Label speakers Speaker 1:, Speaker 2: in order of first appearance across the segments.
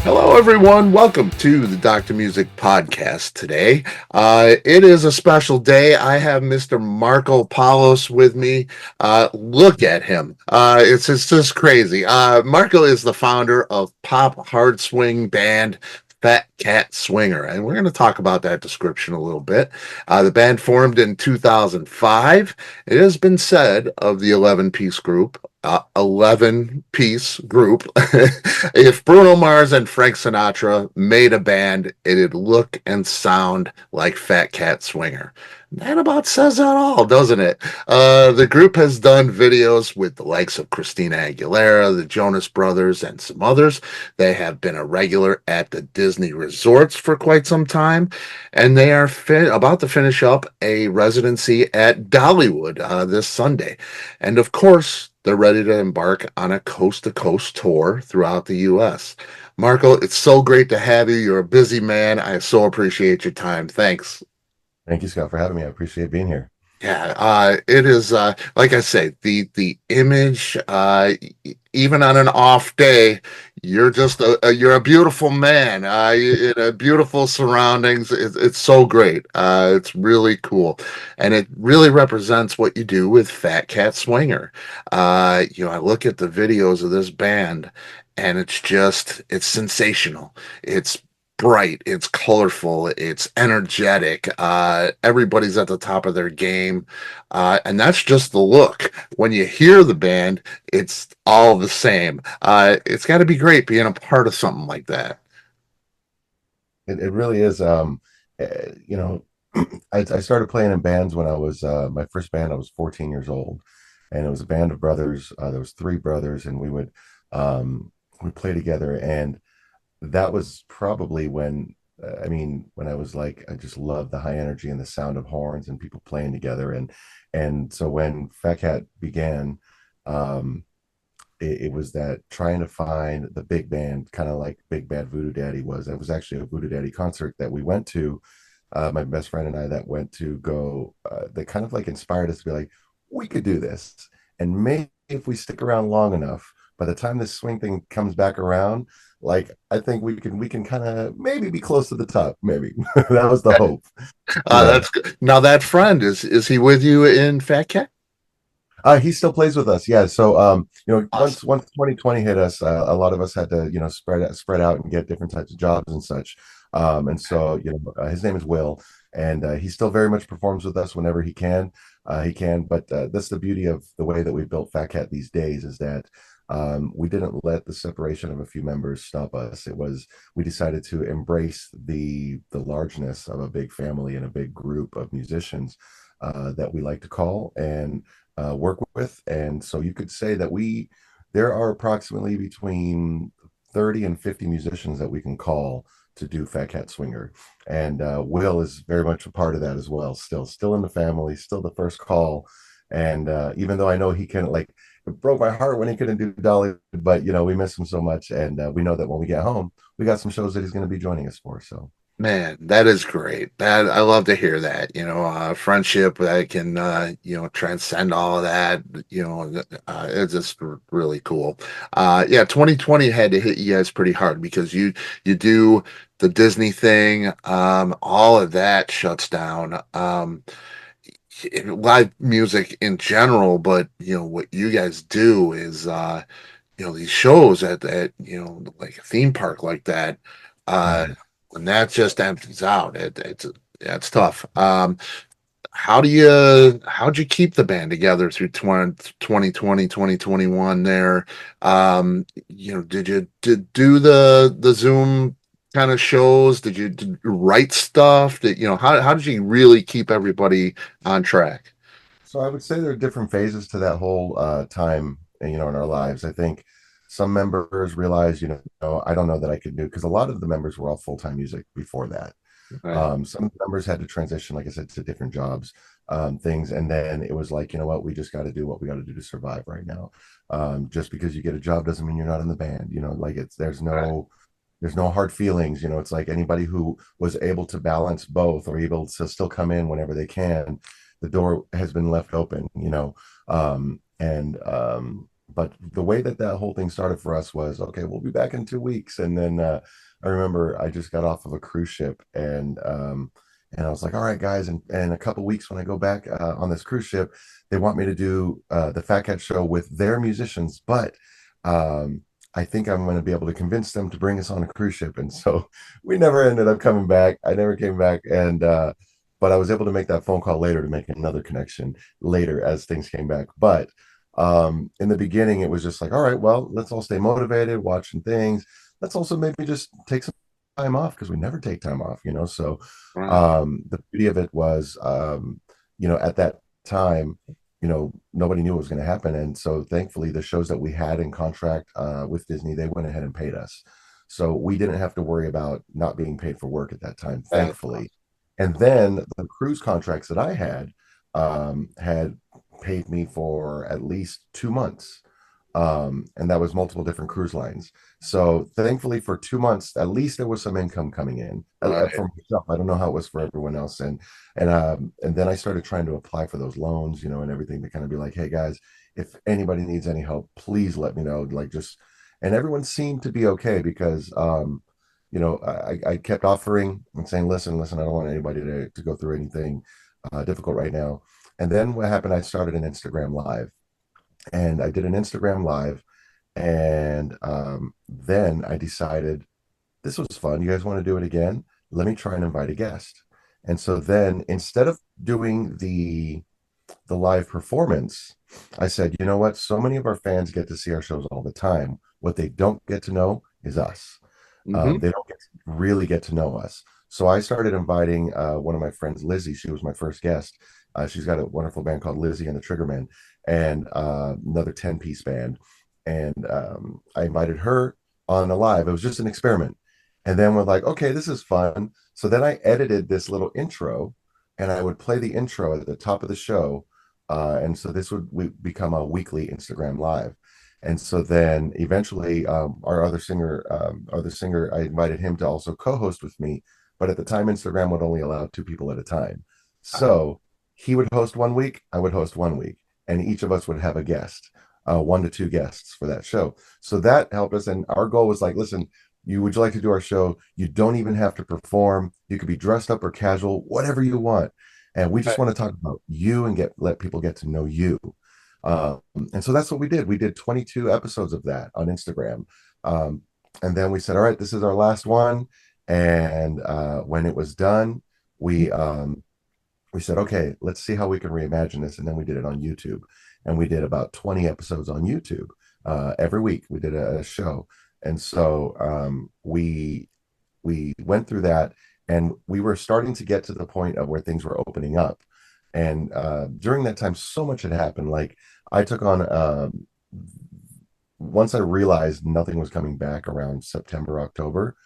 Speaker 1: Hello, everyone. Welcome to the Dr. Music podcast today. It is a special day. I have Mr. Marco Palos with me. Look at him. It's just crazy. Marco is the founder of pop hard swing band Phat Cat Swinger, and we're going to talk about that description a little bit. The band formed in 2005. It has been said of the 11-piece group. If Bruno Mars and Frank Sinatra made a band, it'd look and sound like Phat Cat Swinger. That about says it all, doesn't it? The group has done videos with the likes of Christina Aguilera, the Jonas Brothers, and some others. They have been a regular at the Disney resorts for quite some time, and they are about to finish up a residency at Dollywood this Sunday. And of course, they're ready to embark on a coast to coast tour throughout the U.S. Marco, it's so great to have you. You're a busy man. I so appreciate your time. Thanks.
Speaker 2: Thank you, Scott, for having me. I appreciate being here.
Speaker 1: Yeah, it is like I say, the image, even on an off day, you're just you're a beautiful man. In a beautiful surroundings. It's so great. It's really cool, and it really represents what you do with Phat Cat Swinger. I look at the videos of this band, and it's sensational. It's bright, it's colorful, it's energetic. Everybody's at the top of their game. And that's just the look. When you hear the band, it's all the same. It's got to be great being a part of something like that.
Speaker 2: It really is. You know, I started playing in bands when I was my first band. I was 14 years old, and it was a band of brothers. There was three brothers, and we play together. And that was probably when when I was like, I just loved the high energy and the sound of horns and people playing together. And so when Phat Cat began, um, it was that trying to find the big band, kind of like Big Bad Voodoo Daddy was. It was actually a Voodoo Daddy concert that we went to. My best friend and I that went to go. That kind of like inspired us to be like, we could do this, and maybe if we stick around long enough, by the time this swing thing comes back around, like I think we can kind of maybe be close to the top. Maybe that was the hope, you know.
Speaker 1: That's good. Now that friend is he with you in Fat Cat?
Speaker 2: He still plays with us, yeah. So,
Speaker 1: Awesome.
Speaker 2: once 2020 hit us, a lot of us had to, spread out and get different types of jobs and such. And so, his name is Will, and he still very much performs with us whenever he can. He can, but that's the beauty of the way that we built Fat Cat these days is that we didn't let the separation of a few members stop us. It was we decided to embrace the largeness of a big family and a big group of musicians that we like to call and work with. And so you could say that there are approximately between 30 and 50 musicians that we can call to do Phat Cat Swinger. And Will is very much a part of that as well. Still in the family, still the first call. And even though I know he can like, it broke my heart when he couldn't do Dolly, but we miss him so much. And we know that when we get home, we got some shows that he's going to be joining us for. So
Speaker 1: Man, that is great. That I love to hear that. Friendship that can transcend all of that. It's just really cool. Yeah, 2020 had to hit you guys pretty hard because you do the Disney thing. All of that shuts down. Live music in general, but what you guys do is these shows at like a theme park like that. Uh,
Speaker 2: mhm.
Speaker 1: when that just empties out, it's tough. How'd you keep the band together through 2020 2021 there? Did do the Zoom kind of shows? Did you write stuff? How did you really keep everybody on track?
Speaker 2: So I would say there are different phases to that whole time, in our lives. I think some members realize, I don't know that I could do because a lot of the members were all full-time music before that.
Speaker 1: Right.
Speaker 2: Some members had to transition, like I said, to different jobs, things, and then it was like, you know what, we just got to do what we got to do to survive right now. Just because you get a job doesn't mean you're not in the band. Like
Speaker 1: Right.
Speaker 2: there's no hard feelings. It's like anybody who was able to balance both or able to still come in whenever they can, the door has been left open. And but the way that that whole thing started for us was, okay, we'll be back in 2 weeks. And then I remember I just got off of a cruise ship, and I was like, all right, guys, and a couple weeks when I go back on this cruise ship, they want me to do the Fat Cat show with their musicians, but um, I think I'm going to be able to convince them to bring us on a cruise ship. And so we never ended up coming back. I never came back. And but I was able to make that phone call later to make another connection later as things came back. But in the beginning, it was just like, all right, well, let's all stay motivated, watching things. Let's also maybe just take some time off, because we never take time off, you know. So
Speaker 1: Right.
Speaker 2: the beauty of it was, at that time, nobody knew what was going to happen. And so thankfully, the shows that we had in contract with Disney, they went ahead and paid us. So we didn't have to worry about not being paid for work at that time,
Speaker 1: That's
Speaker 2: thankfully. And then the cruise contracts that I had paid me for at least 2 months. And that was multiple different cruise lines. So thankfully, for 2 months, at least there was some income coming in
Speaker 1: right.
Speaker 2: for myself. I don't know how it was for everyone else. And then I started trying to apply for those loans, and everything, to kind of be like, hey guys, if anybody needs any help, please let me know. Like, just, and everyone seemed to be okay, because I kept offering and saying, listen, I don't want anybody to go through anything difficult right now. And then what happened, I started an Instagram live, and I did an Instagram live. And then I decided, this was fun. You guys want to do it again? Let me try and invite a guest. And so then, instead of doing the live performance, I said, you know what? So many of our fans get to see our shows all the time. What they don't get to know is us.
Speaker 1: Hmm.
Speaker 2: They don't really get to know us. So I started inviting one of my friends, Lizzie. She was my first guest. She's got a wonderful band called Lizzie and the Triggermen, and another 10-piece band. And I invited her on a live. It was just an experiment. And then we're like, okay, this is fun. So then I edited this little intro, and I would play the intro at the top of the show. And so this would become a weekly Instagram live. And so then eventually, our other singer, I invited him to also co-host with me. But at the time, Instagram would only allow two people at a time. So he would host one week, I would host one week, and each of us would have a guest, one to two guests for that show. So that helped us. And our goal was like, listen, would you like to do our show? You don't even have to perform. You could be dressed up or casual, whatever you want. And we just
Speaker 1: Right.
Speaker 2: want to talk about you and let people get to know you. And so that's what we did. We did 22 episodes of that on Instagram. Um, and then we said, all right, this is our last one. And when it was done, we we said, okay, let's see how we can reimagine this. And then we did it on YouTube. And we did about 20 episodes on YouTube every week. We did a show. And so we went through that, and we were starting to get to the point of where things were opening up. And during that time, so much had happened. Like, I took on, once I realized nothing was coming back around September, October,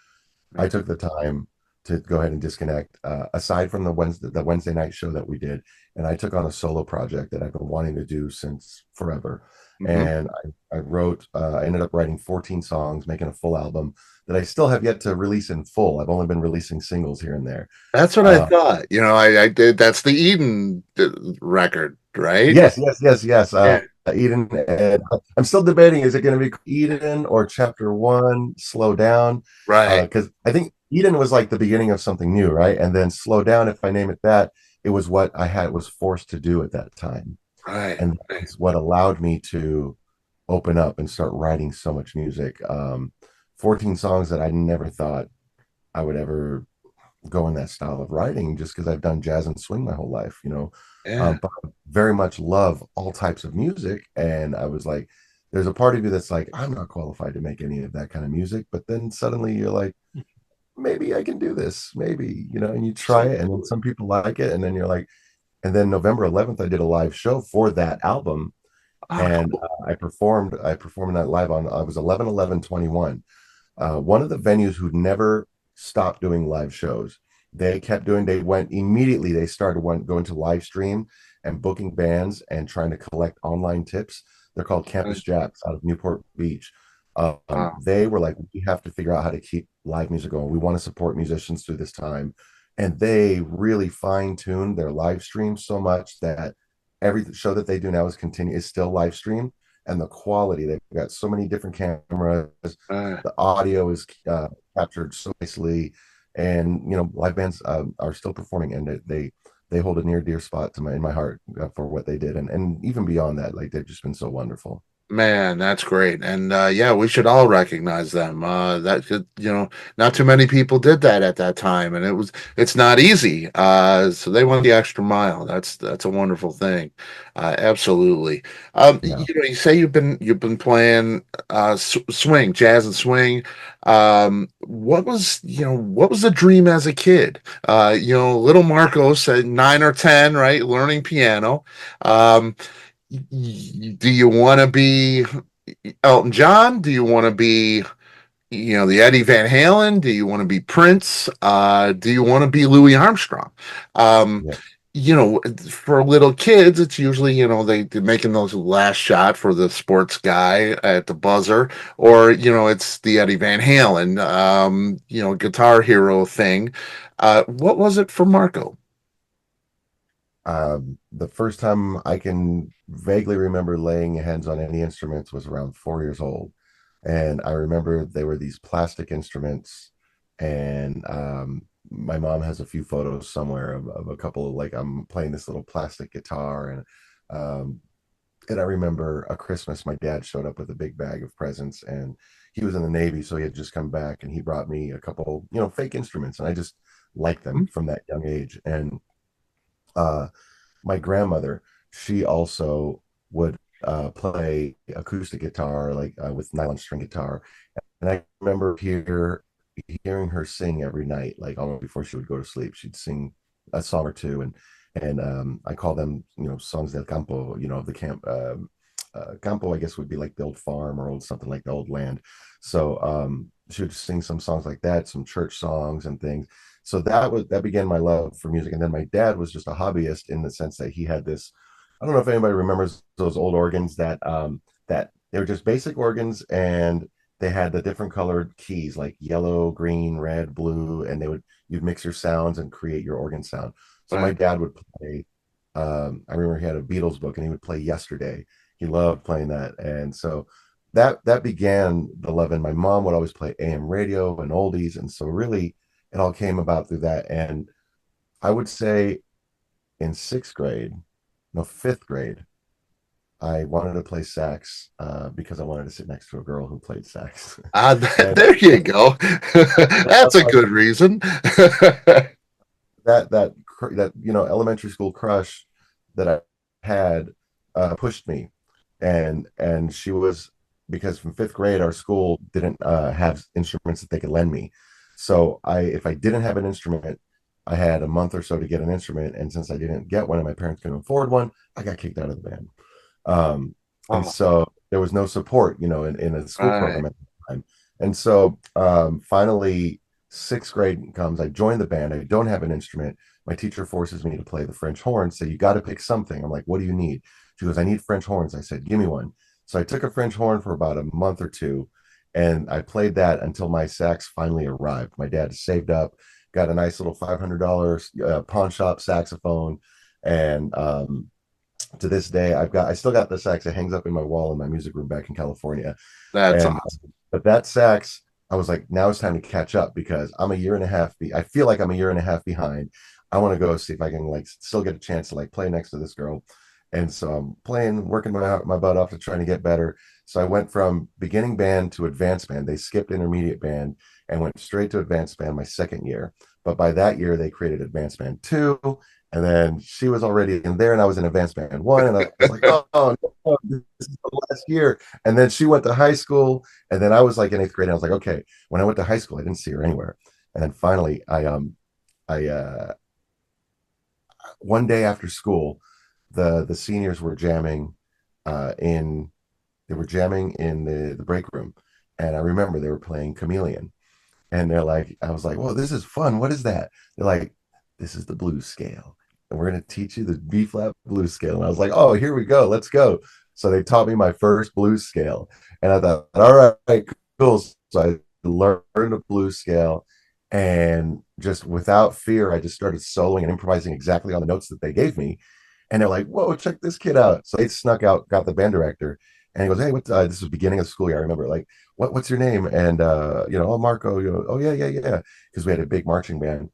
Speaker 2: I
Speaker 1: Right.
Speaker 2: took the time to go ahead and disconnect. Aside from the Wednesday night show that we did, and I took on a solo project that I've been wanting to do since forever.
Speaker 1: Hmm.
Speaker 2: And I ended up writing 14 songs, making a full album that I still have yet to release in full. I've only been releasing singles here and there.
Speaker 1: That's what I
Speaker 2: Uh,
Speaker 1: thought. I did. That's the Eden record, right?
Speaker 2: yes, yes, yes, yes.
Speaker 1: Yeah.
Speaker 2: Eden, and I'm still debating, is it going to be Eden or Chapter One, Slow Down?
Speaker 1: Right.
Speaker 2: Because I think Eden was like the beginning of something new, right? And then Slow Down, if I name it that, it was what I had was forced to do at that time.
Speaker 1: Right.
Speaker 2: And
Speaker 1: Right.
Speaker 2: that's what allowed me to open up and start writing so much music. 14 songs that I never thought I would ever go in that style of writing, just because I've done jazz and swing my whole life,
Speaker 1: Yeah.
Speaker 2: but I very much love all types of music. And I was like, there's a part of you that's like, I'm not qualified to make any of that kind of music. But then suddenly you're like, maybe I can do this, maybe, and you try it, and then
Speaker 1: Absolutely.
Speaker 2: some people like it. And then you're like, and then November 11th, I did a live show for that album.
Speaker 1: Ah,
Speaker 2: And
Speaker 1: cool.
Speaker 2: I performed that live on, I was 11/11/21. One of the venues who never stopped doing live shows. They went immediately, they started going to live stream and booking bands and trying to collect online tips. They're called
Speaker 1: Right.
Speaker 2: Campus Jacks out of Newport Beach.
Speaker 1: Wow.
Speaker 2: They were like, we have to figure out how to keep live music going. We want to support musicians through this time. And they really fine-tuned their live stream so much that every show that they do now is still live stream. and the quality. They've got so many different cameras.
Speaker 1: Uh,
Speaker 2: The audio is captured so nicely, and live bands are still performing, and they hold a near dear spot to my in my heart for what they did, and even beyond that, like they've just been so wonderful.
Speaker 1: Man, that's great. And yeah, we should all recognize them. That could, not too many people did that at that time, and it's not easy. So they went the extra mile. That's a wonderful thing. Absolutely.
Speaker 2: Yeah.
Speaker 1: You say you've been playing swing, jazz and swing. What was the dream as a kid? Little Marcos at 9 or 10, right, learning piano. Um, do you want to be Elton John? Do you want to be, the Eddie Van Halen? Do you want to be Prince? Do you want to be Louis Armstrong? Um,
Speaker 2: Yeah.
Speaker 1: for little kids, it's usually, they're making those last shot for the sports guy at the buzzer, or, it's the Eddie Van Halen, guitar hero thing. What was it for Marco?
Speaker 2: The first time I can vaguely remember laying hands on any instruments was around 4 years old. And I remember they were these plastic instruments. And my mom has a few photos somewhere of a couple of, like, I'm playing this little plastic guitar. Um, and I remember a Christmas, my dad showed up with a big bag of presents, and he was in the Navy. So he had just come back, and he brought me a couple, fake instruments. And I just liked them from that young age. And uh, my grandmother, she also would play acoustic guitar, like with nylon string guitar. And I remember hearing her sing every night, like almost before she would go to sleep. She'd sing a song or two, and I call them, songs del campo, of the camp. Campo, I guess, would be like the old farm or old something like the old land. So she would sing some songs like that, some church songs and things. So that began my love for music. And then my dad was just a hobbyist in the sense that he had this. I don't know if anybody remembers those old organs that they were just basic organs, and they had the different colored keys like yellow, green, red, blue, and you'd mix your sounds and create your organ sound. So my
Speaker 1: Right.
Speaker 2: dad would play. I remember he had a Beatles book, and he would play Yesterday. He loved playing that, and so that began the love. And my mom would always play AM radio and oldies, and so really it all came about through that. And I would say in sixth grade, no, fifth grade, I wanted to play sax because I wanted to sit next to a girl who played sax. And
Speaker 1: There you go. That's a good reason.
Speaker 2: that elementary school crush that I had pushed me, and she was, because from fifth grade our school didn't have instruments that they could lend me. So if I didn't have an instrument, I had a month or so to get an instrument, and since I didn't get one and my parents couldn't afford one, I got kicked out of the band. And
Speaker 1: Oh,
Speaker 2: so there was no support, in a school
Speaker 1: right.
Speaker 2: program at the time. And so finally, sixth grade comes. I joined the band. I don't have an instrument. My teacher forces me to play the French horn. So you got to pick something. I'm like, what do you need? She goes, I need French horns. I said, give me one. So I took a French horn for about a month or two, and I played that until my sax finally arrived. My dad saved up, got a nice little $500 pawn shop saxophone, and to this day I still got the sax. It hangs up in my wall in my music room back in California.
Speaker 1: That's
Speaker 2: And
Speaker 1: awesome.
Speaker 2: but that sax, I was like, now it's time to catch up because I'm a year and a half I feel like I'm a year and a half behind. I want to go see if I can like still get a chance to like play next to this girl. And so I'm playing, working my butt off to trying to get better. So I went from beginning band to advanced band. They skipped intermediate band and went straight to advanced band my second year. But by that year, they created advanced band two. And then she was already in there, and I was in advanced band one. And I was like, oh, no, this is the last year. And then she went to high school. And then I was like in eighth grade. And I was like, okay. When I went to high school, I didn't see her anywhere. And then finally, I one day after school, the seniors were jamming in they were jamming in the break room, and I remember they were playing Chameleon, and I was like, "Whoa, this is fun! What is that?" They're like, "This is the blues scale, and we're going to teach you the B flat blues scale." And I was like, "Oh, here we go, let's go!" So they taught me my first blues scale, and I thought, "All right, cool." So I learned a blues scale, and just without fear, I just started soloing and improvising exactly on the notes that they gave me. And they're like, "Whoa, check this kid out!" So they snuck out, got the band director, And he goes, "Hey, what's this was beginning of the school year. I remember like, what's your name?" And oh, Marco, oh yeah, yeah, yeah, because we had a big marching band.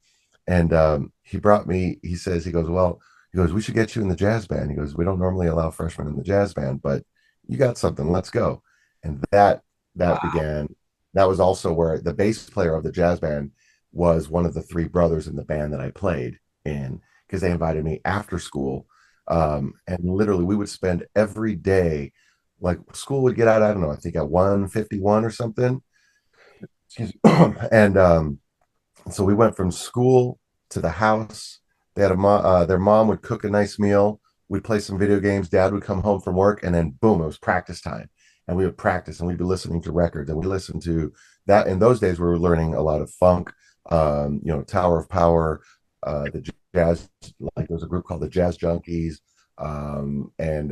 Speaker 2: And he brought me. He says, he goes, well, he goes, we should get you in the jazz band. He goes, we don't normally allow freshmen in the jazz band, but you got something. Let's go. And that
Speaker 1: Wow.
Speaker 2: began. That was also where the bass player of the jazz band was one of the three brothers in the band that I played in, because they invited me after school. And literally, we would spend every day, like school would get out, I don't know, I think at 1:51 or something. Excuse me. And so we went from school to the house. They had their mom would cook a nice meal. We'd play some video games. Dad would come home from work, and then boom, it was practice time. And we would practice, and we'd be listening to records, and we listened to that. In those days, we were learning a lot of funk, Tower of Power, the jazz. Like there was a group called the Jazz Junkies, and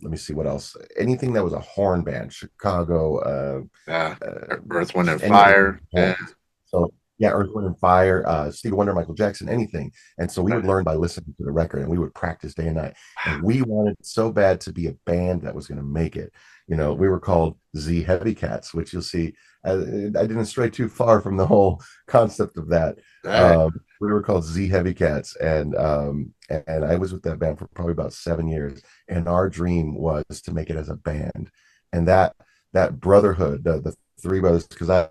Speaker 2: let me see what else. Anything that was a horn band, Chicago,
Speaker 1: Yeah. Earth, Wind,
Speaker 2: just
Speaker 1: and
Speaker 2: anything
Speaker 1: Fire.
Speaker 2: with
Speaker 1: Yeah.
Speaker 2: horns. So yeah, Earth, Wind and Fire, Stevie Wonder, Michael Jackson, anything. And so we would learn by listening to the record, and we would practice day and night. And we wanted so bad to be a band that was going to make it. We were called Z Heavy Cats, which you'll see. I didn't stray too far from the whole concept of that.
Speaker 1: Hey.
Speaker 2: We were called Z Heavy Cats, and I was with that band for probably about 7 years. And our dream was to make it as a band, and that brotherhood, the three brothers, because I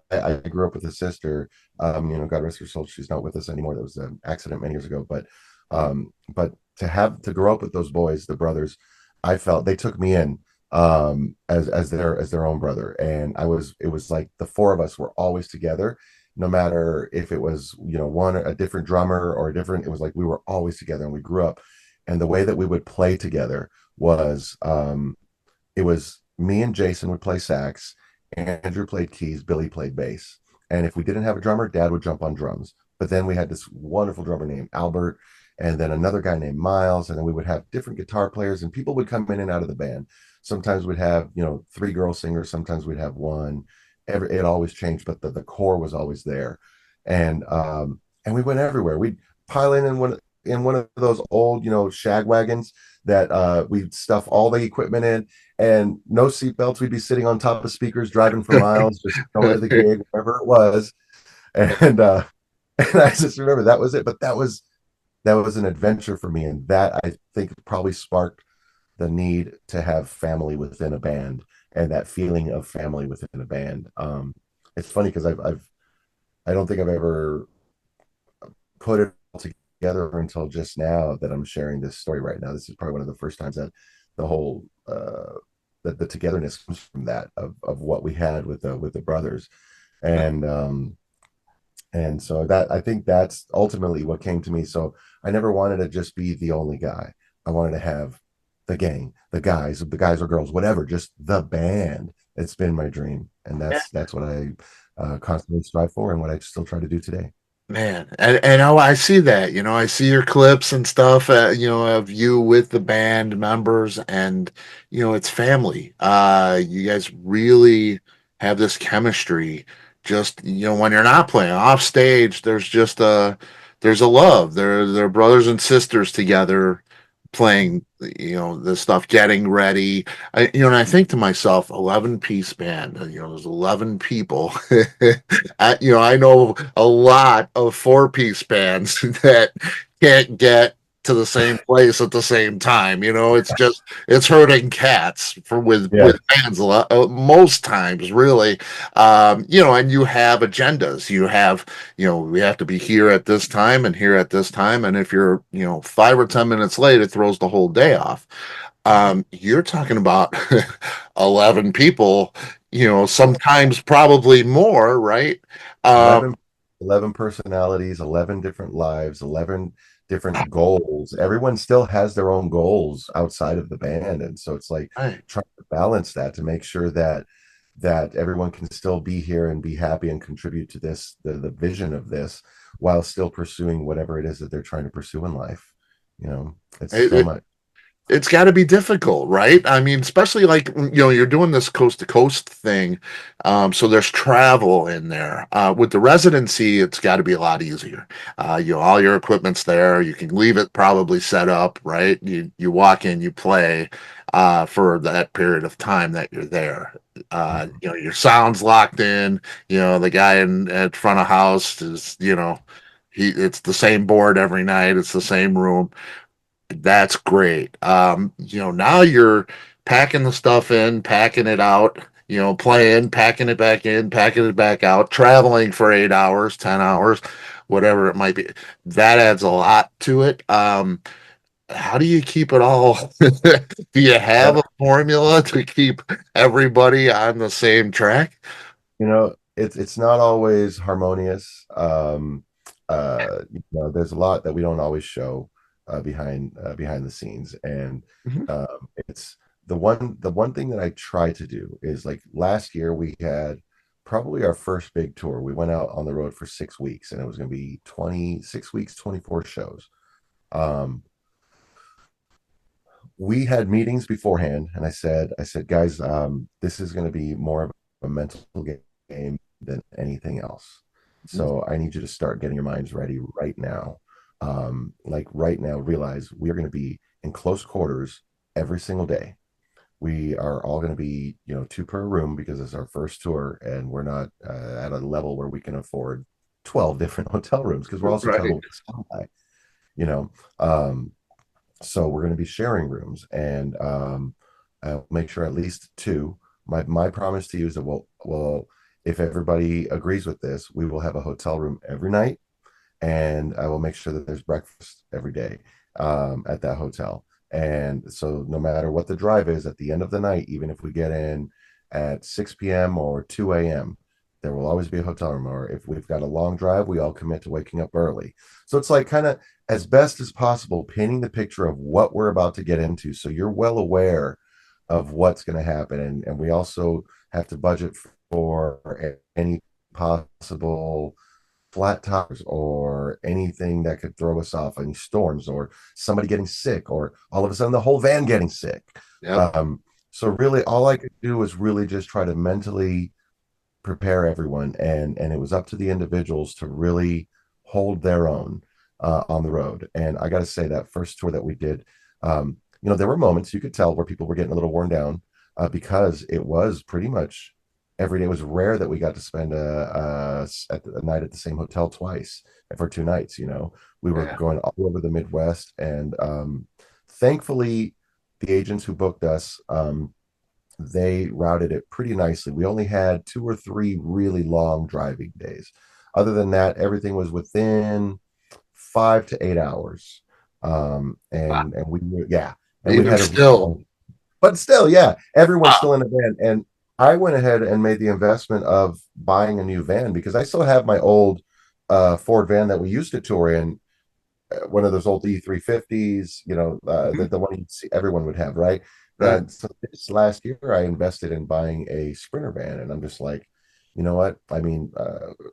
Speaker 2: grew up with a sister. God rest her soul, she's not with us anymore. That was an accident many years ago. But to grow up with those boys, the brothers, I felt they took me in as their own brother, and it was like the four of us were always together, no matter if it was one a different drummer or a different. It was like we were always together, and we grew up, and the way that we would play together was it was me and Jason would play sax, Andrew played keys, Billy played bass. And if we didn't have a drummer, Dad would jump on drums. But then we had this wonderful drummer named Albert, and then another guy named Miles, and then we would have different guitar players, and people would come in and out of the band. Sometimes we'd have three girl singers, sometimes we'd have one. It always changed, but the core was always there, and we went everywhere. We'd pile in one of those old shag wagons that we'd stuff all the equipment in, and no seatbelts. We'd be sitting on top of speakers, driving for miles, just going to the gig, wherever it was. And and I just remember that was it. But that was an adventure for me, and that I think probably sparked the need to have family within a band, and that feeling of family within a band. It's funny because I don't think I've ever put it all together until just now that I'm sharing this story right now. This is probably one of the first times that the whole the togetherness comes from that of what we had with the brothers, and so that I think that's ultimately what came to me. So I never wanted to just be the only guy. I wanted to have the gang, the guys or girls, whatever, just the band. It's been my dream, and that's what I constantly strive for, and what I still try to do today.
Speaker 1: Man, and I see that, I see your clips and stuff, of you with the band members, and it's family. You guys really have this chemistry. Just, when you're not playing off stage, there's a love. They're brothers and sisters together playing, the stuff, getting ready. And I think to myself, 11-piece band, there's 11 people. I know a lot of 4-piece bands that can't get to the same place at the same time. It's herding cats for with
Speaker 2: Yeah,
Speaker 1: bands a lot, most times, really. And you have agendas. We have to be here at this time and here at this time. And if you're, 5 or 10 minutes late, it throws the whole day off. You're talking about 11 people, sometimes probably more, right? Um,
Speaker 2: 11, 11 personalities, 11 different lives, 11 different goals. Everyone still has their own goals outside of the band. And so it's like
Speaker 1: right.
Speaker 2: trying to balance that to make sure that everyone can still be here and be happy and contribute to this, the vision of this, while still pursuing whatever it is that they're trying to pursue in life. It's
Speaker 1: It,
Speaker 2: so
Speaker 1: it,
Speaker 2: much.
Speaker 1: it's got to be difficult, right? I mean, especially like you're doing this coast to coast thing, so there's travel in there. With the residency, it's got to be a lot easier. All your equipment's there. You can leave it probably set up, right? You walk in, you play for that period of time that you're there.
Speaker 2: Mhm.
Speaker 1: Your sound's locked in. The guy in at front of house is, it's the same board every night. It's the same room. That's great. Now you're packing the stuff in, packing it out, playing, packing it back in, packing it back out, traveling for 8 hours, 10 hours, whatever it might be. That adds a lot to it. How do you keep it all? Do you have a formula to keep everybody on the same track?
Speaker 2: It's not always harmonious. There's a lot that we don't always show behind the scenes, and
Speaker 1: Mhm.
Speaker 2: it's the one thing that I try to do is, like, last year we had probably our first big tour. We went out on the road for 6 weeks, and it was going to be 26 weeks, 24 shows. Um, we had meetings beforehand, and I said, guys, this is going to be more of a mental game than anything else. So I need you to start getting your minds ready right now. Like right now, realize we are going to be in close quarters every single day. We are all going to be, two per room because it's our first tour, and we're not at a level where we can afford 12 different hotel rooms because we're also
Speaker 1: Right.
Speaker 2: total supply, you know. Um, so we're going to be sharing rooms, and I'll make sure at least two. My promise to you is that if everybody agrees with this, we will have a hotel room every night, and I will make sure that there's breakfast every day at that hotel. And so no matter what the drive is at the end of the night, even if we get in at 6 p.m. or 2 a.m., there will always be a hotel room. Or if we've got a long drive, we all commit to waking up early. So it's like, kind of, as best as possible, painting the picture of what we're about to get into. So you're well aware of what's going to happen. And we also have to budget for any possible flat tires or anything that could throw us off, any storms or somebody getting sick or all of a sudden the whole van getting sick.
Speaker 1: Yep.
Speaker 2: So really all I could do was really just try to mentally prepare everyone, and it was up to the individuals to really hold their own on the road. And I got to say, that first tour that we did, there were moments you could tell where people were getting a little worn down because it was pretty much every day. It was rare that we got to spend a night at the same hotel twice for 2 nights. We were
Speaker 1: Yeah.
Speaker 2: going all over the Midwest, and thankfully the agents who booked us, they routed it pretty nicely. We only had 2 or 3 really long driving days. Other than that, everything was within 5 to 8 hours.
Speaker 1: Wow.
Speaker 2: And yeah, and we
Speaker 1: Even
Speaker 2: had a,
Speaker 1: still.
Speaker 2: but still, yeah, everyone's
Speaker 1: Wow.
Speaker 2: still in the van. And I went ahead and made the investment of buying a new van because I still have my old Ford van that we used to tour in, one of those old E350s,
Speaker 1: Mhm.
Speaker 2: the one you see everyone would have, right?
Speaker 1: Right.
Speaker 2: So this last year, I invested in buying a Sprinter van, and I'm just like, you know what? I mean,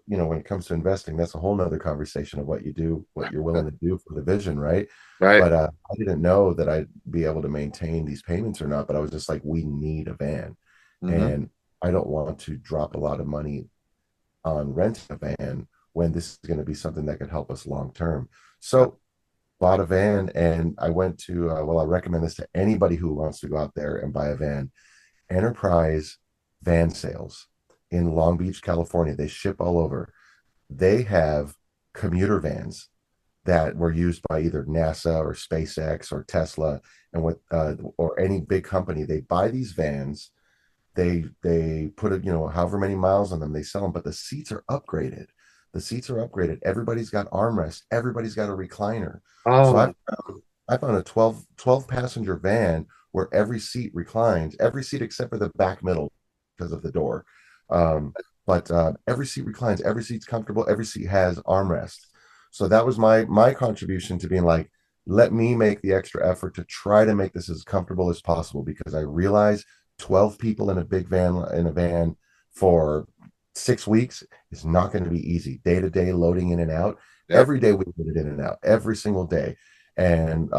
Speaker 2: when it comes to investing, that's a whole nother conversation of what you do, what you're willing to do for the vision, right?
Speaker 1: Right.
Speaker 2: But I didn't know that I'd be able to maintain these payments or not. But I was just like, we need a van,
Speaker 1: Hmm.
Speaker 2: and I don't want to drop a lot of money on renting a van when this is going to be something that could help us long term. So bought a van, and I went to I recommend this to anybody who wants to go out there and buy a van. Enterprise Van Sales in Long Beach, California. They ship all over. They have commuter vans that were used by either NASA or SpaceX or Tesla, and what or any big company. They buy these vans, they put it, however many miles on them, they sell them, but the seats are upgraded. The seats are upgraded. Everybody's got armrest. Everybody's got a recliner. So
Speaker 1: Oh,
Speaker 2: I found a twelve passenger van where every seat reclines, every seat except for the back middle because of the door. But every seat reclines, every seat's comfortable, every seat has armrest. So that was my contribution to being like, let me make the extra effort to try to make this as comfortable as possible, because I realize 12 people in a big van, in a van for 6 weeks is not going to be easy. Day to day loading in and out.
Speaker 1: yep.
Speaker 2: Every day we put it in and out every single day. And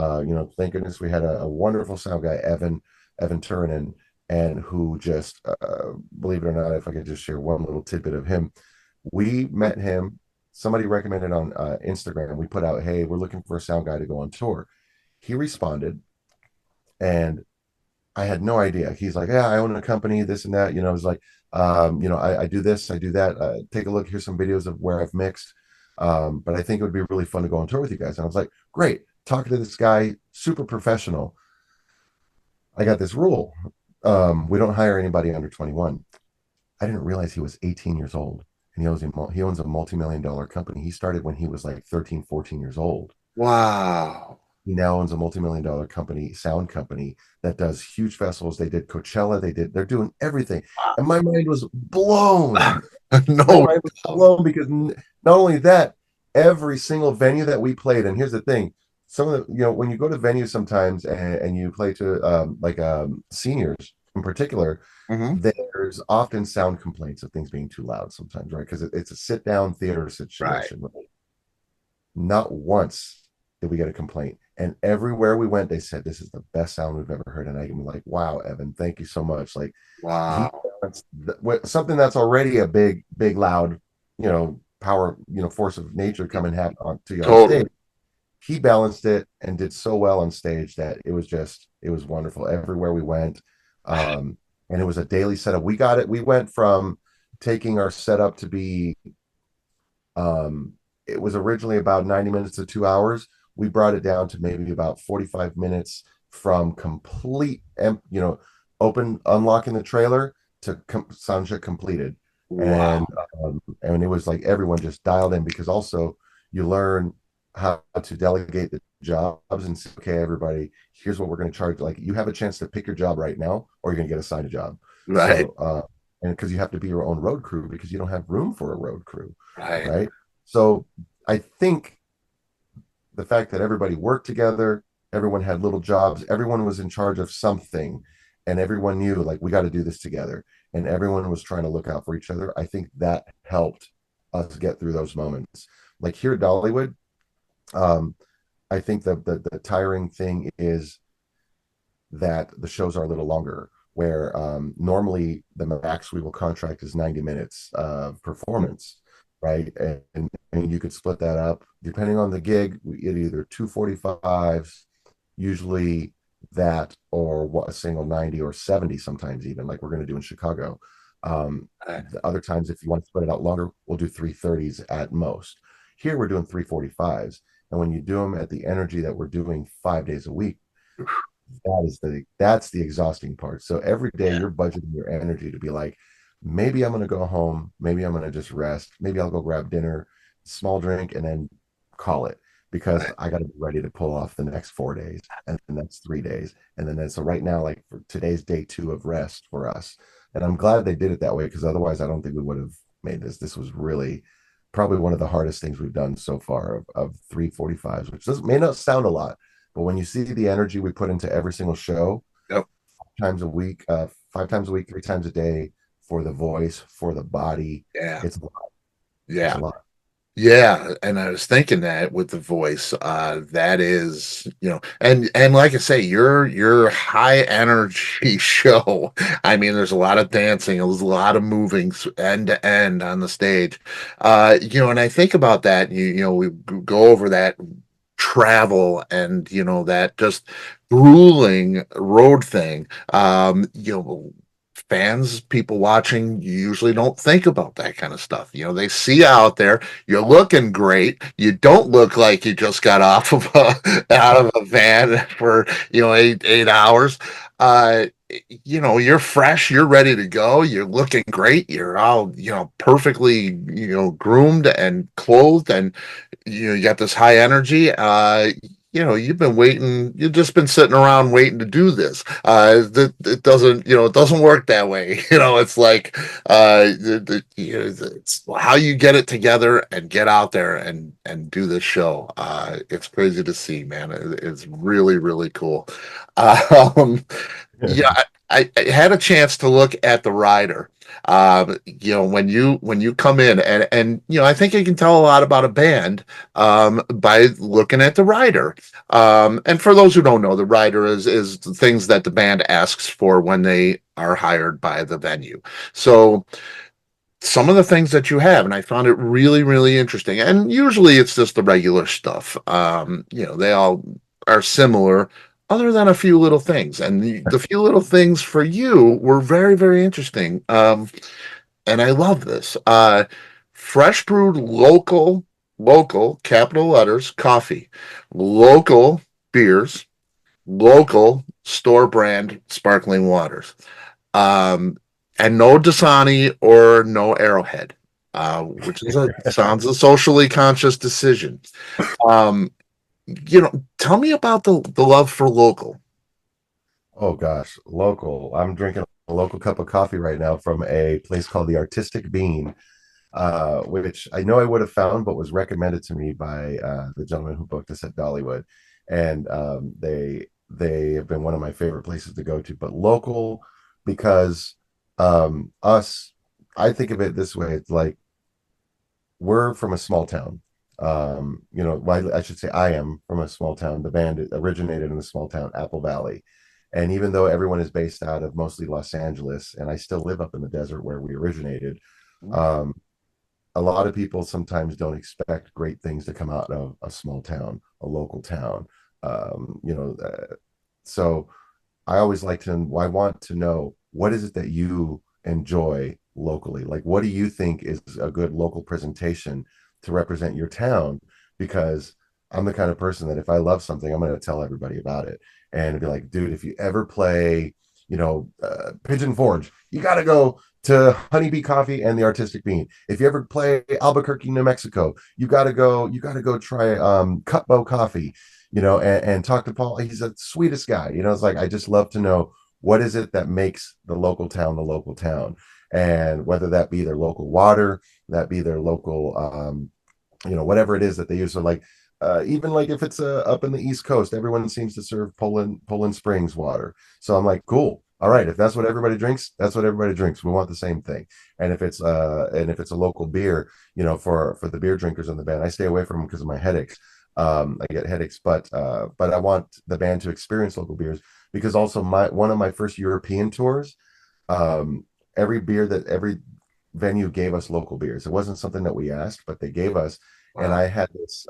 Speaker 2: thank goodness we had a wonderful sound guy, Evan Turinen, and who just believe it or not, if I could just share one little tidbit of him, we met him. Somebody recommended on Instagram. We put out, "Hey, we're looking for a sound guy to go on tour." He responded, and I had no idea. He's like, "Yeah, I own a company, this and that." I was like, I do this, I do that. Take a look. Here's some videos of where I've mixed. But I think it would be really fun to go on tour with you guys. And I was like, great. Talking to this guy, super professional. I got this rule. We don't hire anybody under 21. I didn't realize he was 18 years old. And he owns a multi-million-dollar company. He started when he was like 13, 14 years old.
Speaker 1: Wow.
Speaker 2: He now owns a multi-million dollar company, sound company that does huge festivals. They did Coachella. They're doing everything. And my mind was blown. My
Speaker 1: No
Speaker 2: mind was
Speaker 1: doubt.
Speaker 2: blown because not only that, every single venue that we played, and here's the thing, some of the, when you go to venues sometimes and you play to seniors in particular,
Speaker 1: Hmm.
Speaker 2: there's often sound complaints of things being too loud sometimes, right? Because it's a sit down theater
Speaker 1: Right.
Speaker 2: situation, right? Not once did we get a complaint. And everywhere we went, they said, "This is the best sound we've ever heard." And I'm like, "Wow, Evan, thank you so much." Like, he
Speaker 1: Wow.
Speaker 2: something that's already a big, big, loud, power, force of nature coming on to you on stage.
Speaker 1: Totally.
Speaker 2: He balanced it and did so well on stage that it was wonderful everywhere we went. Um, and it was a daily setup. We got it. We went from taking our setup to be um, it was originally about 90 minutes to 2 hours. We brought it down to maybe about 45 minutes from complete, open, unlocking the trailer to soundcheck completed. And
Speaker 1: Wow.
Speaker 2: and it was like everyone just dialed in because also you learn how to delegate the jobs and say, okay, everybody, here's what we're going to charge. Like you have a chance to pick your job right now, or you're going to get assigned a job.
Speaker 1: Right.
Speaker 2: So, and because you have to be your own road crew because you don't have room for a road crew,
Speaker 1: Right.
Speaker 2: right? So I think the fact that everybody worked together, everyone had little jobs, everyone was in charge of something, and everyone knew like we got to do this together, and everyone was trying to look out for each other. I think that helped us get through those moments. Like here at Dollywood, um, I think the tiring thing is that the shows are a little longer. Where normally the max we will contract is 90 minutes of performance, right? And you could split that up depending on the gig. We get either 245s, usually that, or what a single 90 or 70 sometimes, even like we're going to do in Chicago.
Speaker 1: Right.
Speaker 2: The other times, if you want to spread it out longer, we'll do 330s at most. Here we're doing 345s. And when you do them at the energy that we're doing 5 days a week, that's the exhausting part. So every day
Speaker 1: Yeah.
Speaker 2: you're budgeting your energy to be like, maybe I'm gonna go home, maybe I'm gonna just rest, maybe I'll go grab dinner, small drink, and then call it because
Speaker 1: Right.
Speaker 2: I got to be ready to pull off the next 4 days and the next 3 days. And then so right now, like for today's day two of rest for us. And I'm glad they did it that way because otherwise I don't think we would have made this. This was really probably one of the hardest things we've done so far of 345s, which may not sound a lot, but when you see the energy we put into every single show,
Speaker 1: Yep.
Speaker 2: times a week, 5 times a week, 3 times a day for the voice, for the body,
Speaker 1: Yeah.
Speaker 2: it's a lot. It's
Speaker 1: Yeah.
Speaker 2: a lot.
Speaker 1: Yeah, and I was thinking that with the voice, that is, and like I say, your high energy show. I mean, there's a lot of dancing, there's a lot of moving end to end on the stage. And I think about that, we go over that travel and that just grueling road thing. Fans, people watching, usually don't think about that kind of stuff. They see you out there, you're looking great. You don't look like you just got off of out of a van for 8 hours. Uh, you're fresh, you're ready to go, you're looking great, you're all perfectly groomed and clothed, and you got this high energy. You've been waiting, you've just been sitting around waiting to do this. It doesn't, it doesn't work that way. It's like it's how you get it together and get out there and do this show. It's crazy to see, man. It's really, really cool. Um, yeah, I had a chance to look at the rider. When you come in, and I think you can tell a lot about a band by looking at the rider. And for those who don't know, the rider is the things that the band asks for when they are hired by the venue. So some of the things that you have, and I found it really, really interesting. And usually it's just the regular stuff. They all are similar, other than a few little things. And the few little things for you were very, very interesting. And I love this. Fresh brewed local, capital letters, coffee, local beers, local store brand sparkling waters. Um, and no Dasani or no Arrowhead, which is a sounds a socially conscious decision. Um, Tell me about the love for local.
Speaker 2: Oh gosh, local. I'm drinking a local cup of coffee right now from a place called the Artistic Bean, which I know I would have found, but was recommended to me by the gentleman who booked us at Dollywood, and they have been one of my favorite places to go to. But local, because us, I think of it this way: it's like we're from a small town. Well, I should say I am from a small town. The band originated in a small town, Apple Valley. And even though everyone is based out of mostly Los Angeles, and I still live up in the desert where we originated, um, a lot of people sometimes don't expect great things to come out of a small town, a local town. Um, you know, uh, so I always like to, I want to know what is it that you enjoy locally? Like, what do you think is a good local presentation to represent your town? Because I'm the kind of person that if I love something, I'm going to tell everybody about it and be like, dude, if you ever play, Pigeon Forge, you got to go to Honeybee Coffee and the Artistic Bean. If you ever play Albuquerque, New Mexico, you got to go try Cutbow Coffee, and talk to Paul. He's the sweetest guy. It's like I just love to know what is it that makes the local town, and whether that be their local water, that be their local, whatever it is that they use. So like, even like if it's up in the East Coast, everyone seems to serve Poland Springs water. So I'm like, cool. All right, if that's what everybody drinks, that's what everybody drinks. We want the same thing. And if it's a local beer, for the beer drinkers in the band, I stay away from them because of my headaches. I get headaches, but I want the band to experience local beers because also my one of my first European tours, um, every venue gave us local beers. It wasn't something that we asked, but they gave us, and
Speaker 1: Wow.
Speaker 2: I had this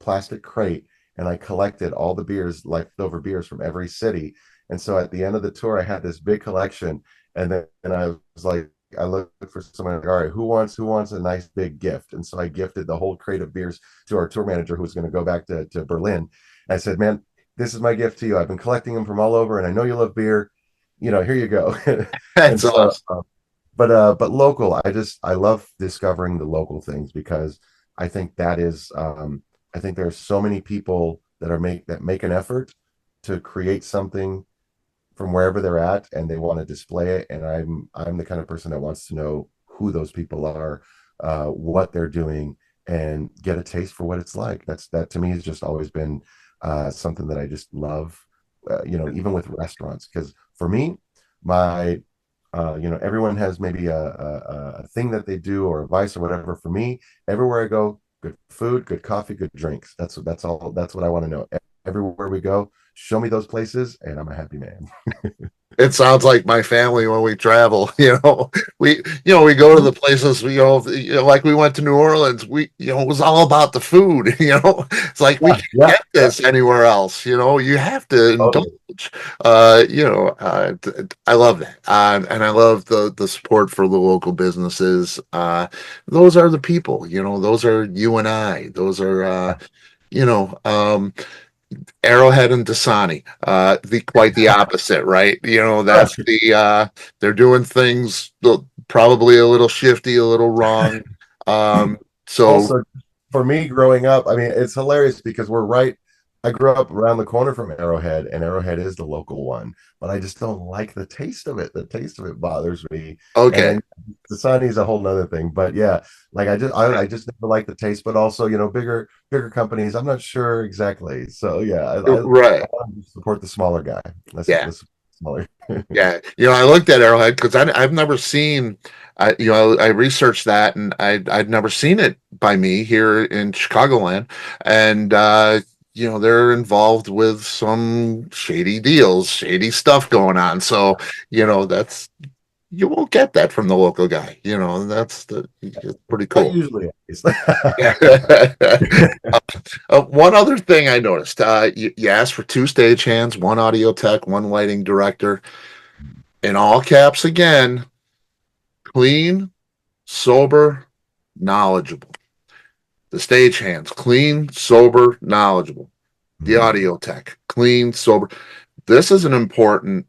Speaker 2: plastic crate, and I collected all the beers, leftover beers from every city. And so at the end of the tour, I had this big collection, and I was like, I looked for someone like, all right, who wants a nice big gift? And so I gifted the whole crate of beers to our tour manager who was going to go back to Berlin. I said, man, this is my gift to you. I've been collecting them from all over, and I know you love beer. Here you go. And
Speaker 1: That's
Speaker 2: so,
Speaker 1: awesome.
Speaker 2: but local, I love discovering the local things because I think I think there are so many people that make an effort to create something from wherever they're at, and they want to display it, and I'm the kind of person that wants to know who those people are, what they're doing, and get a taste for what it's like. That to me has just always been something that I just love, even with restaurants, because for me, my everyone has maybe a thing that they do or a vice or whatever. For me, everywhere I go, good food, good coffee, good drinks. That's all. That's what I want to know. Everywhere we go, show me those places, and I'm a happy man.
Speaker 1: It sounds like my family when we travel. We go to the places. Like we went to New Orleans. It was all about the food. It's like we
Speaker 2: Yeah,
Speaker 1: can't
Speaker 2: yeah,
Speaker 1: get
Speaker 2: yeah,
Speaker 1: this anywhere else. You have to
Speaker 2: totally.
Speaker 1: indulge. I love that, and I love the support for the local businesses. Those are the people. Those are you and I. Those are you know. Arrowhead and Dasani, the quite the opposite, right? That's
Speaker 2: Right.
Speaker 1: they're doing things probably a little shifty, a little wrong. So
Speaker 2: Also, for me growing up, I mean, it's hilarious because I grew up around the corner from Arrowhead, and Arrowhead is the local one, but I just don't like the taste of it. The taste of it bothers me. And
Speaker 1: okay,
Speaker 2: then the Sunny is a whole nother thing. But yeah, like I just never like the taste, but also, bigger companies, I'm not sure exactly. So yeah, I
Speaker 1: right,
Speaker 2: want to support the smaller guy. Let's
Speaker 1: yeah.
Speaker 2: let's smaller.
Speaker 1: Yeah, I looked at Arrowhead because I've never seen, I researched that and I'd never seen it by me here in Chicagoland, and they're involved with some shady deals, shady stuff going on. So that's you won't get that from the local guy. And it's pretty
Speaker 2: Not
Speaker 1: cool.
Speaker 2: usually, at least.
Speaker 1: Yeah. One other thing I noticed, you asked for two stagehands, one audio tech, one lighting director. In all caps again, clean, sober, knowledgeable. The stagehands, clean, sober, knowledgeable. The
Speaker 2: Mhm.
Speaker 1: audio tech, clean, sober. This is an important.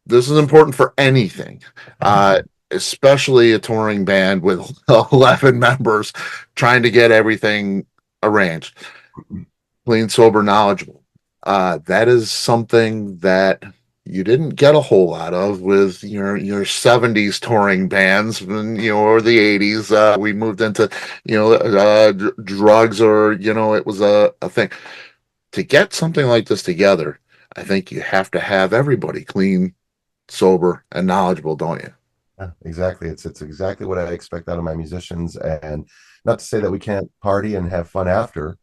Speaker 1: This is important for anything, uh, especially a touring band with 11 members trying to get everything arranged. Clean, sober, knowledgeable. That is something that you didn't get a whole lot of with your 70s touring bands, or the 80s. We moved into drugs, or it was a thing. To get something like this together, I think you have to have everybody clean, sober, and knowledgeable, don't you?
Speaker 2: Yeah, exactly. It's exactly what I expect out of my musicians, and not to say that we can't party and have fun after,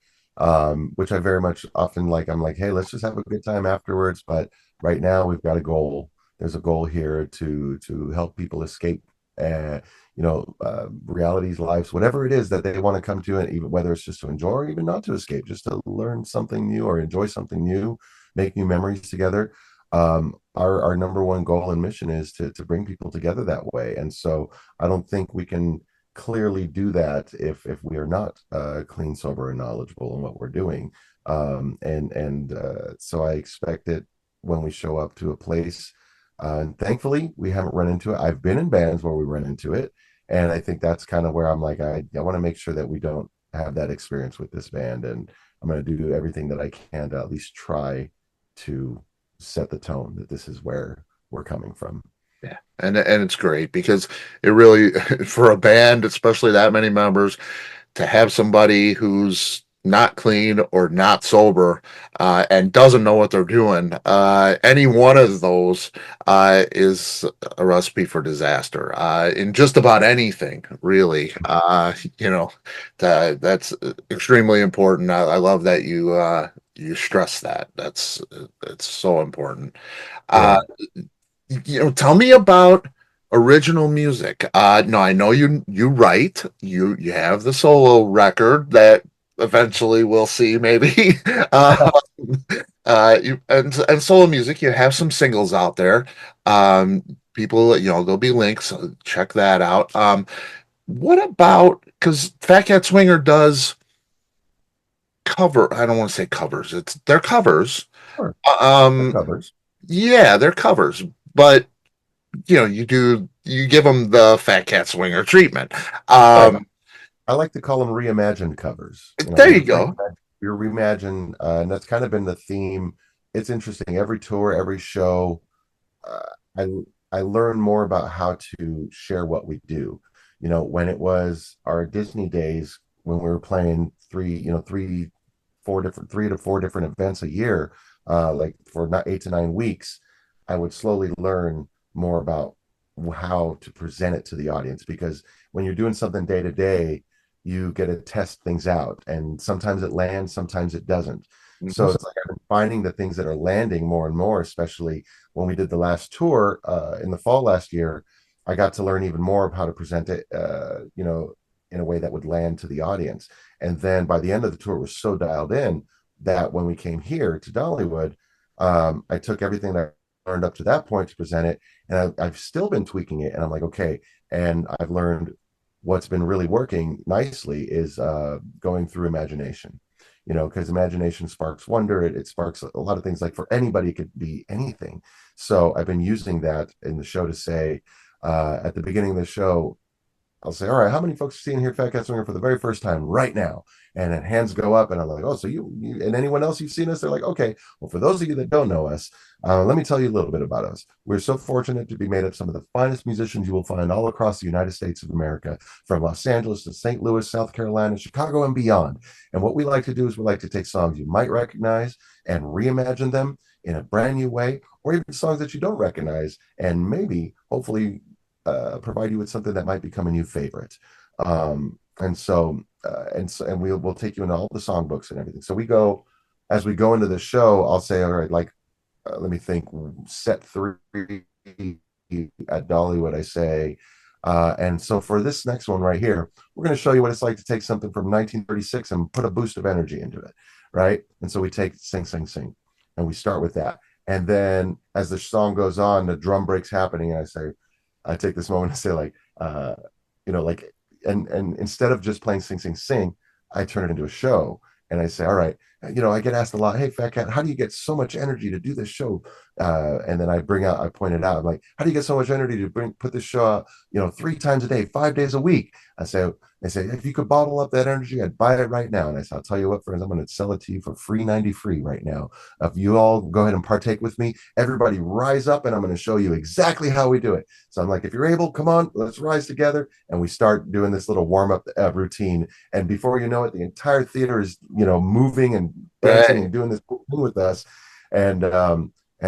Speaker 2: which I very much often like. I'm like, hey, let's just have a good time afterwards. But right now, we've got a goal. There's a goal here to help people escape, realities, lives, whatever it is that they want to come to, and even whether it's just to enjoy or even not to escape, just to learn something new or enjoy something new, make new memories together. Our number one goal and mission is to bring people together that way. And so I don't think we can clearly do that if we are not clean, sober, and knowledgeable in what we're doing. So I expect it when we show up to a place. And thankfully, we haven't run into it. I've been in bands where we run into it, and I think that's kind of where I'm like, I want to make sure that we don't have that experience with this band, and I'm going to do everything that I can to at least try to set the tone that this is where we're coming from.
Speaker 1: Yeah, and it's great because it really, for a band, especially that many members, to have somebody who's not clean or not sober, and doesn't know what they're doing, any one of those is a recipe for disaster, in just about anything, really. That's extremely important. I love that you stress that. It's so important. Uh,
Speaker 2: Yeah,
Speaker 1: tell me about original music. No, I know you write. You have the solo record that eventually we'll see, maybe. uh, and solo music. You have some singles out there. Um, People, there'll be links. So check that out. What about, because Fat Cat Swinger does cover? I don't want to say covers. They're covers.
Speaker 2: sure. That
Speaker 1: Um,
Speaker 2: covers.
Speaker 1: yeah, they're covers, but you give them the Fat Cat Swinger treatment.
Speaker 2: Right.
Speaker 1: Um,
Speaker 2: I like to call them reimagined covers.
Speaker 1: there you go.
Speaker 2: We reimagine, and that's kind of been the theme. It's interesting. Every tour, every show, uh, I I learn more about how to share what we do. When it was our Disney days, when we were playing three to four different events a year, like for not 8 to 9 weeks, I would slowly learn more about how to present it to the audience, because when you're doing something day to day, you get to test things out, and sometimes it lands, sometimes it doesn't. So
Speaker 1: Mhm.
Speaker 2: it's like I've been finding the things that are landing more and more, especially when we did the last tour in the fall last year. I got to learn even more of how to present it, in a way that would land to the audience. And then by the end of the tour, it was so dialed in that when we came here to Dollywood, I took everything that I learned up to that point to present it, and I've still been tweaking it. And I'm like, okay. And I've learned what's been really working nicely is going through imagination. Because imagination sparks wonder. It sparks a lot of things. Like for anybody, it could be anything. So I've been using that in the show to say, at the beginning of the show, I'll say, all right, how many folks are seeing here Fat Cat Swinger for the very first time right now? And then hands go up, and I'm like, oh, so you and anyone else you've seen us? They're like, okay, well, for those of you that don't know us, let me tell you a little bit about us. We're so fortunate to be made up some of the finest musicians you will find all across the United States of America, from Los Angeles to St. Louis, South Carolina, Chicago, and beyond. And what we like to do is we like to take songs you might recognize and reimagine them in a brand new way, or even songs that you don't recognize, and maybe, hopefully, provide you with something that might become a new favorite. And we'll take you into all the songbooks and everything. So we go as we go into the show. I'll say, all right, like let me think, set three at Dollywood, I say. And so for this next one right here, we're going to show you what it's like to take something from 1936 and put a boost of energy into it, right? And so we take Sing, Sing, Sing, and we start with that. And then as the song goes on, the drum breaks happening, and I take this moment to say, like, like, and instead of just playing Sing, Sing, Sing, I turn it into a show. And I say, all right, I get asked a lot, hey, Phat Cat, how do you get so much energy to do this show? And then I point it out. I'm like, how do you get so much energy to put this show out, 3 times a day, 5 days a week? They say, if you could bottle up that energy, I'd buy it right now. And I said, I'll tell you what, friends, I'm going to sell it to you for free 90 free right now. If you all go ahead and partake with me, everybody rise up and I'm going to show you exactly how we do it. So I'm like, if you're able, come on, let's rise together. And we start doing this little warm up routine. And before you know it, the entire theater is, moving and dancing
Speaker 1: Right.
Speaker 2: and doing this thing with us. And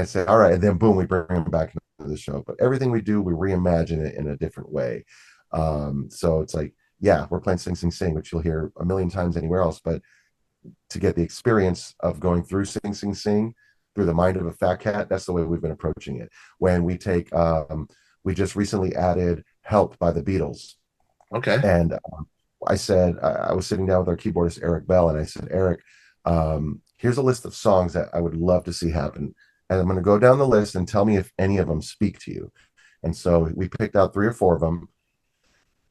Speaker 2: say, all right, and then boom, we bring them back into the show. But everything we do, we reimagine it in a different way. So it's like, yeah, we're playing Sing Sing Sing, which you'll hear a million times anywhere else, but to get the experience of going through Sing Sing Sing through the mind of a Phat Cat, that's the way we've been approaching it. When we just recently added Help by the Beatles.
Speaker 1: Okay.
Speaker 2: And I said, I was sitting down with our keyboardist, Eric Bell, and I said, Eric, here's a list of songs that I would love to see happen. And I'm going to go down the list and tell me if any of them speak to you. And so we picked out 3 or 4 of them.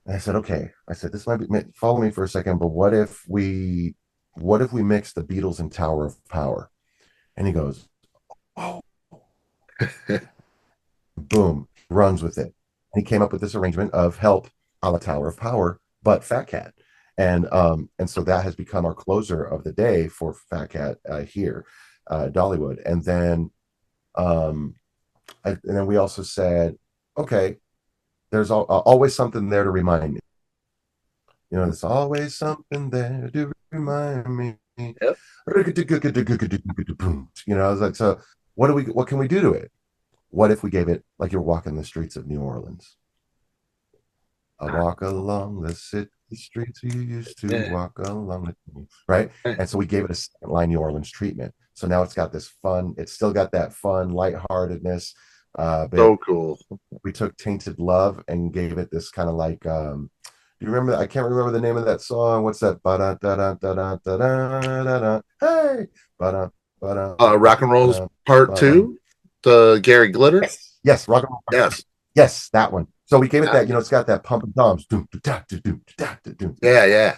Speaker 2: And I said, okay. I said, this might be, follow me for a second, but what if we mix the Beatles and Tower of Power? And he goes, oh, boom, runs with it. And he came up with this arrangement of Help a la Tower of Power, but Phat Cat. And so that has become our closer of the day for Phat Cat here, Dollywood. And then we also said, okay, there's always something there to remind me. There's always something there to remind me.
Speaker 1: Yep.
Speaker 2: I was like, so what can we do to it? What if we gave it like you're walking the streets of New Orleans? I walk along the city streets you used to
Speaker 1: Yeah.
Speaker 2: walk along, right? And so we gave it a second line New Orleans treatment. So now it's got this fun, it's still got that fun lightheartedness. But
Speaker 1: So cool.
Speaker 2: we took Tainted Love and gave it this kind of like do you remember? I can't remember the name of that song. What's that? Ba-da, da-da, da-da, da-da, da-da. Hey! Ba-da, ba-da,
Speaker 1: Rock and Roll's Part
Speaker 2: ba-da.
Speaker 1: Two, the Gary Glitter.
Speaker 2: Yes, yes, rock and roll.
Speaker 1: Yes.
Speaker 2: Yes, that one. So we gave it
Speaker 1: Ah,
Speaker 2: that, it's got that pump and toms.
Speaker 1: yeah, yeah.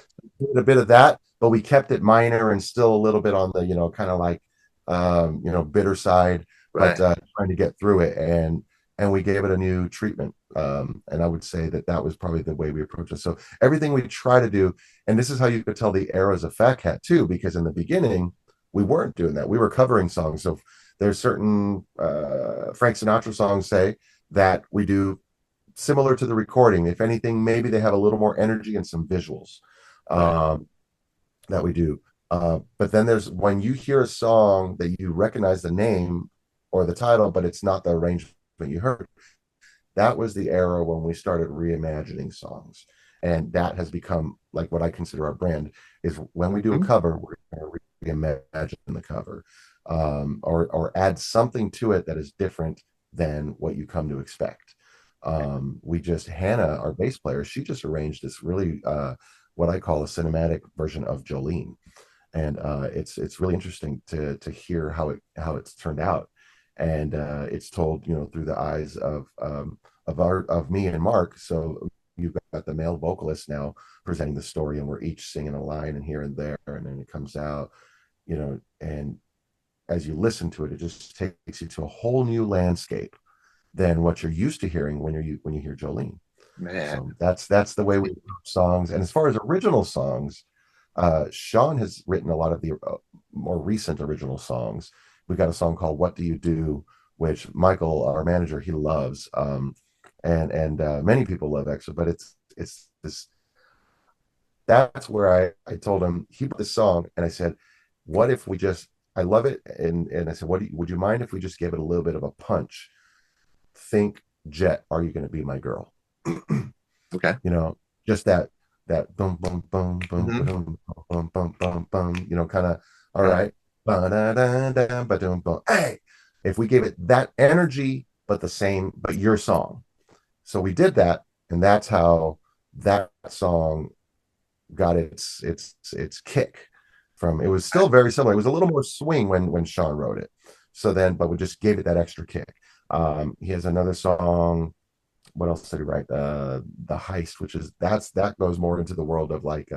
Speaker 2: A bit of that, but we kept it minor and still a little bit on the, kind of like, bitter side, but
Speaker 1: Right.
Speaker 2: trying to get through it. And we gave it a new treatment. And I would say that was probably the way we approach it. So everything we try to do, and this is how you could tell the eras of Phat Cat too, because in the beginning, we weren't doing that. We were covering songs. So there's certain Frank Sinatra songs, say, that we do similar to the recording. If anything, maybe they have a little more energy and some visuals
Speaker 1: Right.
Speaker 2: um, that we do. But then there's when you hear a song that you recognize the name or the title, but it's not the arrangement you heard. That was the era when we started reimagining songs. And that has become like what I consider our brand is when we do a
Speaker 1: Mhm.
Speaker 2: cover, we're going to reimagine the cover or add something to it that is different than what you come to expect. Hannah, our bass player, she just arranged this really what I call a cinematic version of Jolene, and it's really interesting to hear how it's turned out, and it's told through the eyes of me and Mark. So you've got the male vocalist now presenting the story, and we're each singing a line and here and there, and then it comes out, and as you listen to it, it just takes you to a whole new landscape than what you're used to hearing when you hear Jolene.
Speaker 1: Man.
Speaker 2: So that's the way we do songs. And as far as original songs, Sean has written a lot of the more recent original songs. We've got a song called "What Do You Do," which Michael, our manager, he loves, and many people love actually. But it's this. That's where I told him he put the song, and I said, "What if we just I love it. And I said, would you mind if we just gave it a little bit of a punch? Think Jet, Are You Gonna Be My Girl?
Speaker 1: Okay.
Speaker 2: You know, just that boom boom boom boom
Speaker 1: Hmm.
Speaker 2: boom boom boom boom boom, kind of, all
Speaker 1: Right.
Speaker 2: right. Ba-da-da-da, ba-dum, boom. Hey, if we gave it that energy, but the same, but your song. So we did that, and that's how that song got its kick from. It was still very similar. It was a little more swing when Sean wrote it. So then, but we just gave it that extra kick. He has another song. What else did he write? The Heist, which is that goes more into the world of like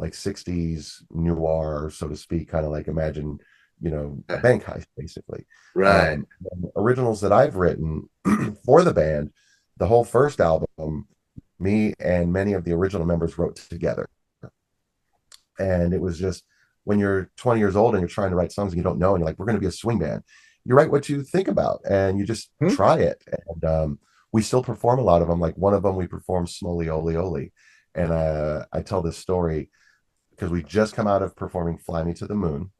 Speaker 2: 60s noir, so to speak, kind of like imagine, a
Speaker 1: Okay.
Speaker 2: bank heist, basically.
Speaker 1: Right.
Speaker 2: Originals that I've written for the band, the whole first album, me and many of the original members wrote together. And it was just, when you're 20 years old and you're trying to write songs and you don't know, and you're like, we're going to be a swing band, you write what you think about and you just
Speaker 1: Hmm?
Speaker 2: try it. And we still perform a lot of them. Like one of them, we performed Smoley Oli Oli. And I tell this story because we just come out of performing Fly Me to the Moon.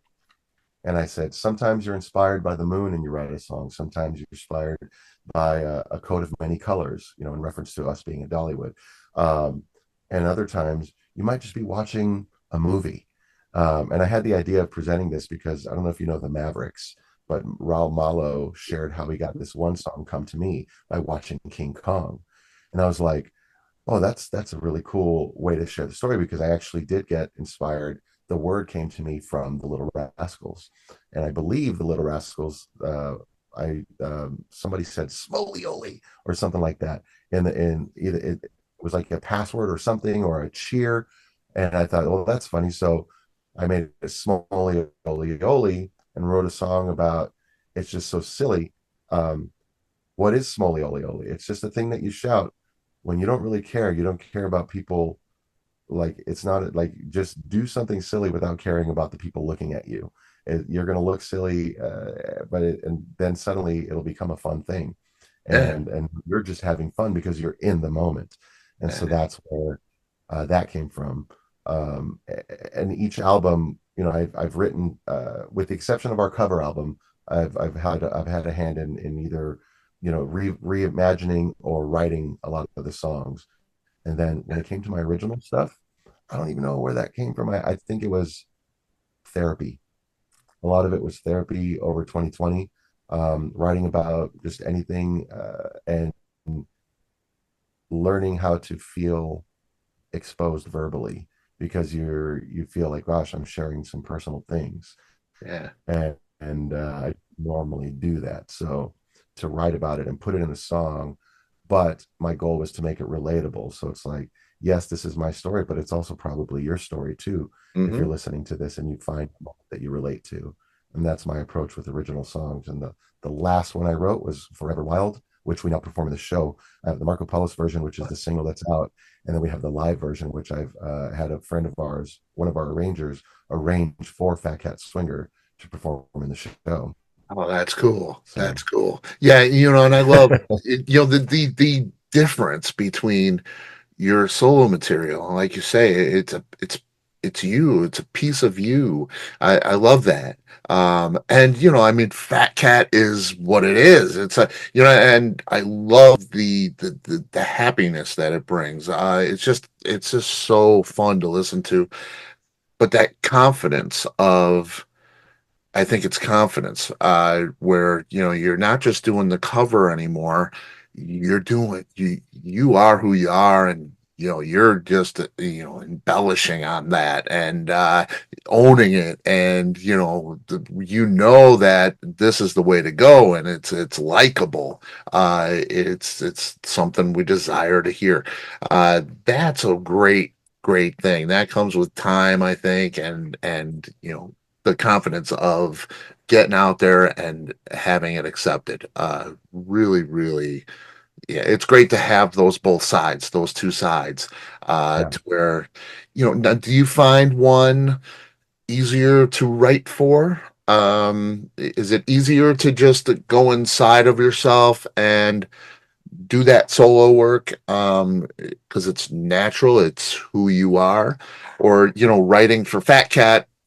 Speaker 2: And I said, sometimes you're inspired by the moon and you write a song. Sometimes you're inspired by a coat of many colors, in reference to us being at Dollywood. Um, and other times you might just be watching a movie. And I had the idea of presenting this because I don't know if you know the Mavericks, but Raul Malo shared how he got this one song, Come to Me, by watching King Kong. And I was like, oh, that's a really cool way to share the story, because I actually did get inspired. The word came to me from the Little Rascals, and I believe the Little Rascals. I Somebody said "Smolioli" or something like that, in either it was like a password or something, or a cheer, and I thought, well, that's funny. So I made it "Smolioli" and wrote a song about. It's just so silly. Um, what is Smolioli? It's just a thing that you shout when you don't really care. You don't care about people. Like, it's not like, just do something silly without caring about the people looking at you. You're going to look silly, and then suddenly it'll become a fun thing,
Speaker 1: Yeah.
Speaker 2: and you're just having fun because you're in the moment. And so
Speaker 1: Yeah.
Speaker 2: that's where that came from. And each album, I've written, with the exception of our cover album, I've had a hand in either, reimagining or writing a lot of the songs. And then when it came to my original stuff, I don't even know where that came from. I think it was therapy. A lot of it was therapy over 2020, writing about just anything, and learning how to feel exposed verbally, because you feel like, gosh, I'm sharing some personal things,
Speaker 1: Yeah.
Speaker 2: and I normally do that. So to write about it and put it in a song, but my goal was to make it relatable. So it's like, yes, this is my story, but it's also probably your story too, if you're
Speaker 1: Hmm.
Speaker 2: listening to this and you find a moment that you relate to. And that's my approach with original songs. And the last one I wrote was Forever Wild, which we now perform in the show. I have the Marco Palos version, which is the single that's out, and then we have the live version, which I've had a friend of ours, one of our arrangers, arrange for Phat Cat Swinger to perform in the show.
Speaker 1: Oh, that's cool.
Speaker 2: So
Speaker 1: That's cool. Yeah, and I love the difference between your solo material. Like you say, it's you. It's a piece of you. I love that. And I mean, Fat Cat is what it is. It's and I love the happiness that it brings. It's just so fun to listen to. But that confidence of I think it's confidence, where you're not just doing the cover anymore. You're doing you are who you are, and you're just embellishing on that and owning it, and that this is the way to go, and it's likable. It's something we desire to hear. That's a great thing that comes with time, I think, and the confidence of getting out there and having it accepted. Really, really, yeah, it's great to have those both sides, those two sides,
Speaker 2: yeah.
Speaker 1: to where, now, do you find one easier to write for? Is it easier to just go inside of yourself and do that solo work, because it's natural, it's who you are, or writing for Fat Cat?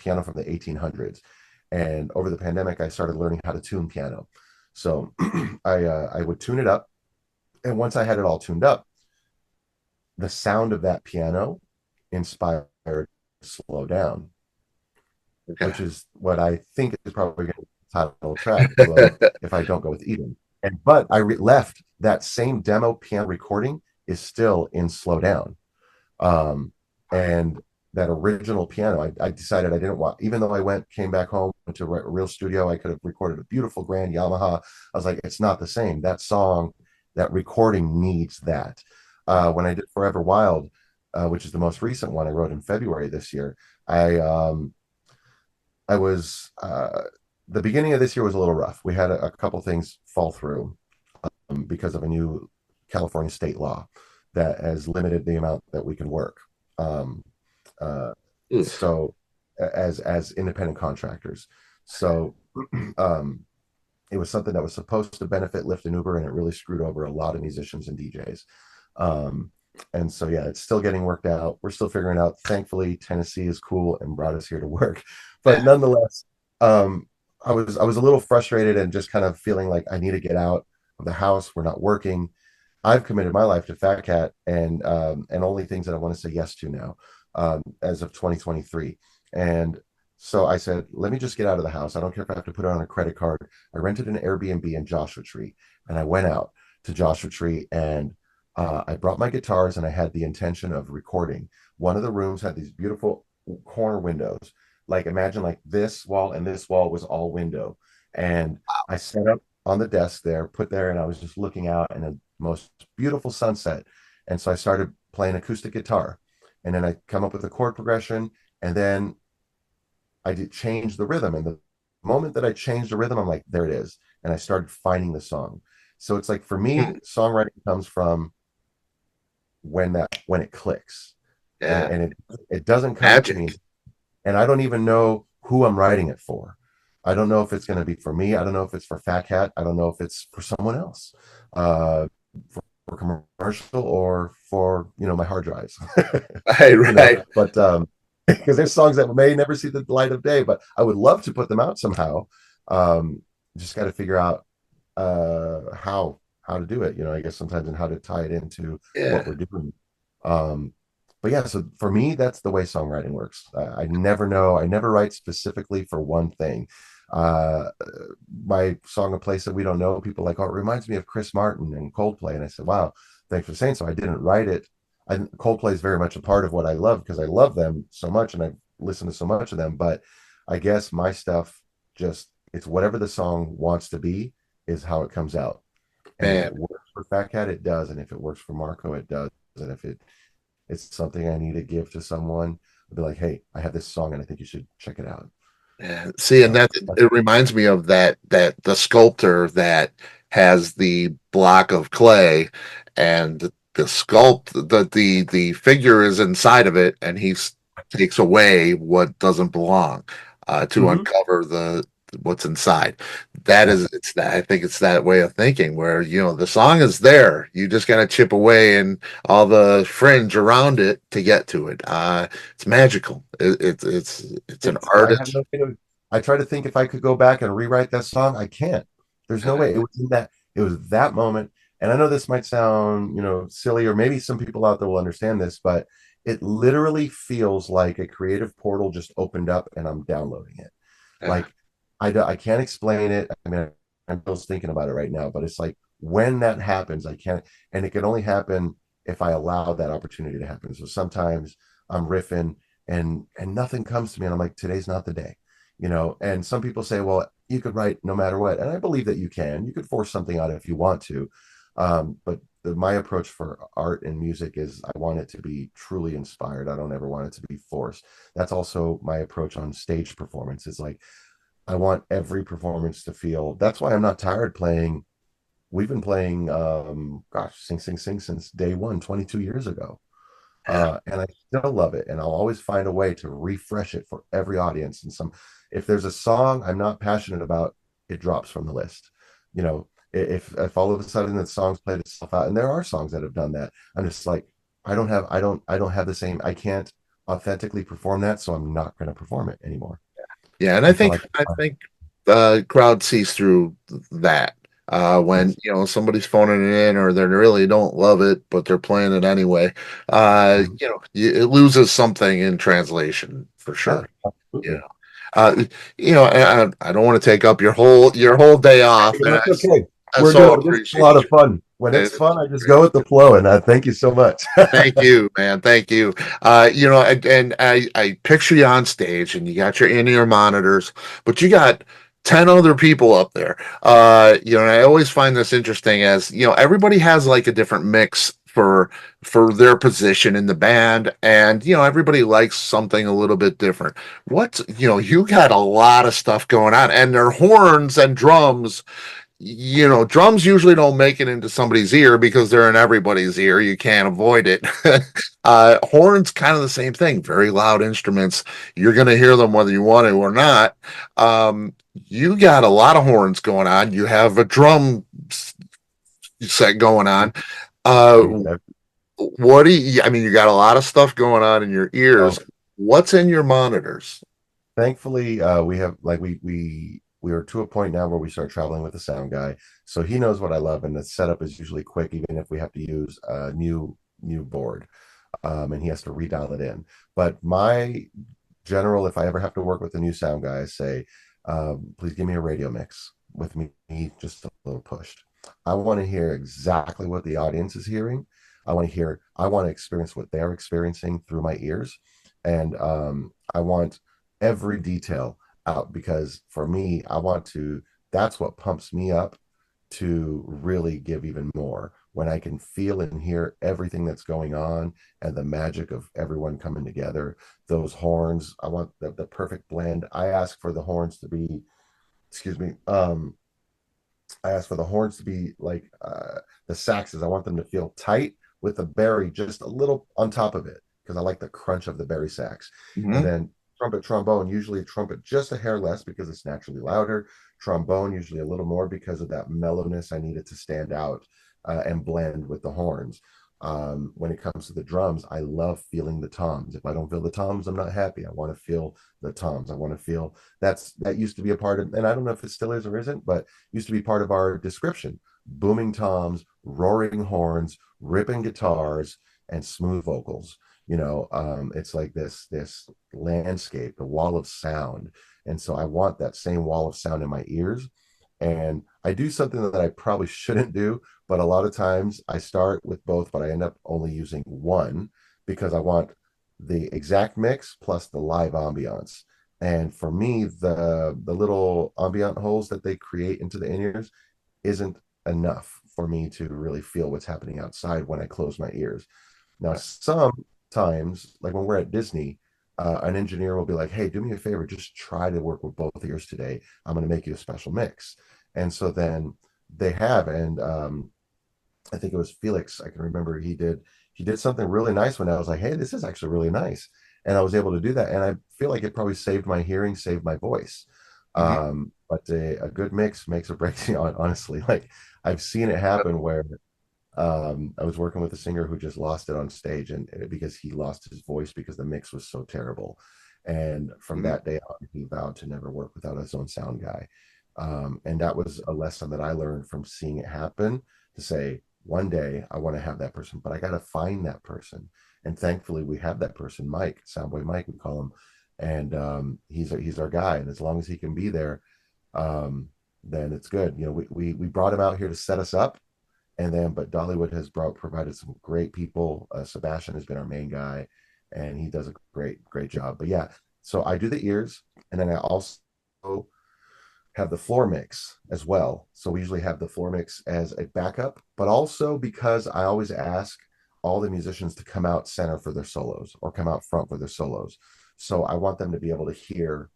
Speaker 2: piano from the 1800s. And over the pandemic, I started learning how to tune piano. So I would tune it up, and once I had it all tuned up, the sound of that piano inspired Slow Down,
Speaker 1: Okay.
Speaker 2: which is what I think is probably going to be the title track of If I Don't Go With Eden. And but left that same demo piano recording is still in Slow Down. And that original piano, I decided I didn't want, even though came back home to a real studio, I could have recorded a beautiful grand Yamaha. I was like, it's not the same. That song, that recording needs that. When I did Forever Wild, which is the most recent one I wrote in February this year, I was the beginning of this year was a little rough. We had a couple things fall through because of a new California state law that has limited the amount that we can work. Um, uh,
Speaker 1: Oof.
Speaker 2: so as independent contractors. So um, it was something that was supposed to benefit Lyft and Uber, and it really screwed over a lot of musicians and DJs. Um, and so yeah, it's still getting worked out. We're still figuring out. Thankfully, Tennessee is cool and brought us here to work. But nonetheless, um, I was a little frustrated and just kind of feeling like I need to get out of the house. We're not working. I've committed my life to Phat Cat and only things that I want to say yes to now, as of 2023. And so I said, let me just get out of the house. I don't care if I have to put it on a credit card. I rented an Airbnb in Joshua Tree, and I went out to Joshua Tree, and I brought my guitars, and I had the intention of recording. One of the rooms had these beautiful corner windows. Like imagine like this wall and this wall was all window. And I set up on the desk there, put there, and I was just looking out and a most beautiful sunset. And so I started playing acoustic guitar. And then I come up with a chord progression, and then I did change the rhythm. And the moment that I changed the rhythm, I'm like, there it is. And I started finding the song. So it's like for me,
Speaker 1: Hmm.
Speaker 2: songwriting comes from when it clicks. And
Speaker 1: Yeah.
Speaker 2: it doesn't come to me,
Speaker 1: Magic.
Speaker 2: and I don't even know who I'm writing it for. I don't know if it's going to be for me. I don't know if it's for Phat Cat. I don't know if it's for someone else, uh, for commercial or for my hard drives.
Speaker 1: Right, right.
Speaker 2: But because there's songs that may never see the light of day, but I would love to put them out somehow. Just got to figure out how to do it. I guess sometimes and how to tie it into what
Speaker 1: Yeah.
Speaker 2: we're doing. Um, but yeah, so for me, that's the way songwriting works. I never know. I never write specifically for one thing. Uh, my song, "A Place That We Don't Know," people are like, oh, it reminds me of Chris Martin and Coldplay. And I said, wow, thanks for saying so. I didn't write it. Coldplay is very much a part of what I love because I love them so much and I've listened to so much of them. But I guess my stuff it's whatever the song wants to be is how it comes out. And if
Speaker 1: Man.
Speaker 2: it works for Fat Cat, it does. And if it works for Marco, it does. And if it's something I need to give to someone, I'll be like, hey, I have this song and I think you should check it out.
Speaker 1: Yeah. See, and
Speaker 2: So
Speaker 1: that it reminds me of that the sculptor that has the block of clay and the sculpt the figure is inside of it and takes away what doesn't belong to
Speaker 2: mhm.
Speaker 1: uncover the what's inside. That
Speaker 2: Yeah,
Speaker 1: is it's that I think it's that way of thinking where the song is there. You just gotta chip away and all the fringe around it to get to it. It's magical. It's an
Speaker 2: I have
Speaker 1: artist.
Speaker 2: no way to. I try to think if I could go back and rewrite that song. I can't. There's no way. It was that moment. And I know this might sound, silly, or maybe some people out there will understand this, but it literally feels like a creative portal just opened up and I'm downloading it.
Speaker 1: Yeah,
Speaker 2: Like I can't explain it. I mean, I'm just thinking about it right now, but it's like when that happens, I can't, and it can only happen if I allow that opportunity to happen. So sometimes I'm riffing and nothing comes to me, and I'm like, today's not the day, And some people say, well, you could write no matter what, and I believe that you can. You could force something out if you want to, but my approach for art and music is I want it to be truly inspired. I don't ever want it to be forced. That's also my approach on stage performance. It's like I want every performance to feel. That's why I'm not tired playing. We've been playing, gosh, Sing Sing Sing since day one, 22 years ago.
Speaker 1: yeah,
Speaker 2: And I still love it. And I'll always find a way to refresh it for every audience. And if there's a song I'm not passionate about, it drops from the list. If all of a sudden the song's played itself out, and there are songs that have done that, I'm just like, I don't have the same, I can't authentically perform that, so I'm not going to perform it anymore
Speaker 1: Yeah, and
Speaker 2: until I
Speaker 1: I
Speaker 2: can.
Speaker 1: think the crowd sees through that. When
Speaker 2: Yes.
Speaker 1: somebody's phoning it in or they really don't love it, but they're playing it anyway,
Speaker 2: Mhm.
Speaker 1: it loses something in translation for
Speaker 2: Yeah,
Speaker 1: sure. Yeah.
Speaker 2: absolutely.
Speaker 1: Uh, I don't want to take up your whole day off, and
Speaker 2: That's okay.
Speaker 1: I
Speaker 2: We're
Speaker 1: so
Speaker 2: good. This is a lot
Speaker 1: appreciate
Speaker 2: of fun. When
Speaker 1: you.
Speaker 2: it's fun, I just go with the flow, and thank you so much.
Speaker 1: Thank you, man. Thank you. And I picture you on stage and you got your in-ear monitors, but you got 10 other people up there. And I always find this interesting as, everybody has like a different mix for their position in the band, and everybody likes something a little bit different. You got a lot of stuff going on, and their horns and drums. Drums usually don't make it into somebody's ear because they're in everybody's ear. You can't avoid it. Horns, kind of the same thing. Very loud instruments. You're going to hear them whether you want to or not. You got a lot of horns going on. You have a drum set going on. Uh, what do you, I mean, you got a lot of stuff going on in your ears.
Speaker 2: Oh,
Speaker 1: What's in your monitors?
Speaker 2: thankfully, we have like we are to a point now where we start traveling with the sound guy, so he knows what I love, and the setup is usually quick, even if we have to use a new board, and he has to redial it in. But my general, if I ever have to work with a new sound guy, I say, please give me a radio mix with me just a little pushed. I want to hear exactly what the audience is hearing. I want to experience what they're experiencing through my ears. And I want every detail out because for me, that's what pumps me up to really give even more when I can feel and hear everything that's going on and the magic of everyone coming together. Those horns, I want the perfect blend. Excuse me, I ask for the horns to be like the saxes. I want them to feel tight with the berry just a little on top of it because I like the crunch of the berry sax. And
Speaker 1: Mhm.
Speaker 2: then trumpet, trombone, usually trumpet just a hair less because it's naturally louder. Trombone, usually a little more because of that mellowness. I need it to stand out and blend with the horns. When it comes to the drums, I love feeling the toms. If I don't feel the toms, I'm not happy. I want to feel the toms. I want to feel that used to be a part of, and I don't know if it still is or isn't, but used to be part of our description. Booming toms, roaring horns, ripping guitars, and smooth vocals. It's like this landscape, the wall of sound. And so I want that same wall of sound in my ears. And I do something that I probably shouldn't do, but a lot of times I start with both, but I end up only using one because I want the exact mix plus the live ambiance. And for me, the little ambient holes that they create into the in-ears isn't enough for me to really feel what's happening outside when I close my ears. Now, sometimes, like when we're at Disney, an engineer will be like, "Hey, do me a favor, just try to work with both ears today. I'm going to make you a special mix." And so then they have, and I think it was Felix. I can remember he did something really nice when I was like, "Hey, this is actually really nice," and I was able to do that, and I feel like it probably saved my hearing, saved my voice.
Speaker 1: Mhm.
Speaker 2: But a good mix makes or breaks you. Honestly, like I've seen it happen where I was working with a singer who just lost it on stage, and because he lost his voice because the mix was so terrible. And from
Speaker 1: Mhm.
Speaker 2: that day on, he vowed to never work without his own sound guy. And that was a lesson that I learned from seeing it happen to say, one day I want to have that person, but I got to find that person. And thankfully, we have that person, Mike, Soundboy Mike, we call him. And he's our guy. And as long as he can be there, um, then it's good. We brought him out here to set us up, and then but Dollywood has provided some great people. Sebastian has been our main guy, and he does a great job. But yeah, so I do the ears, and then I also have the floor mix as well. So we usually have the floor mix as a backup, but also because I always ask all the musicians to come out center for their solos or come out front for their solos. So I want them to be able to hear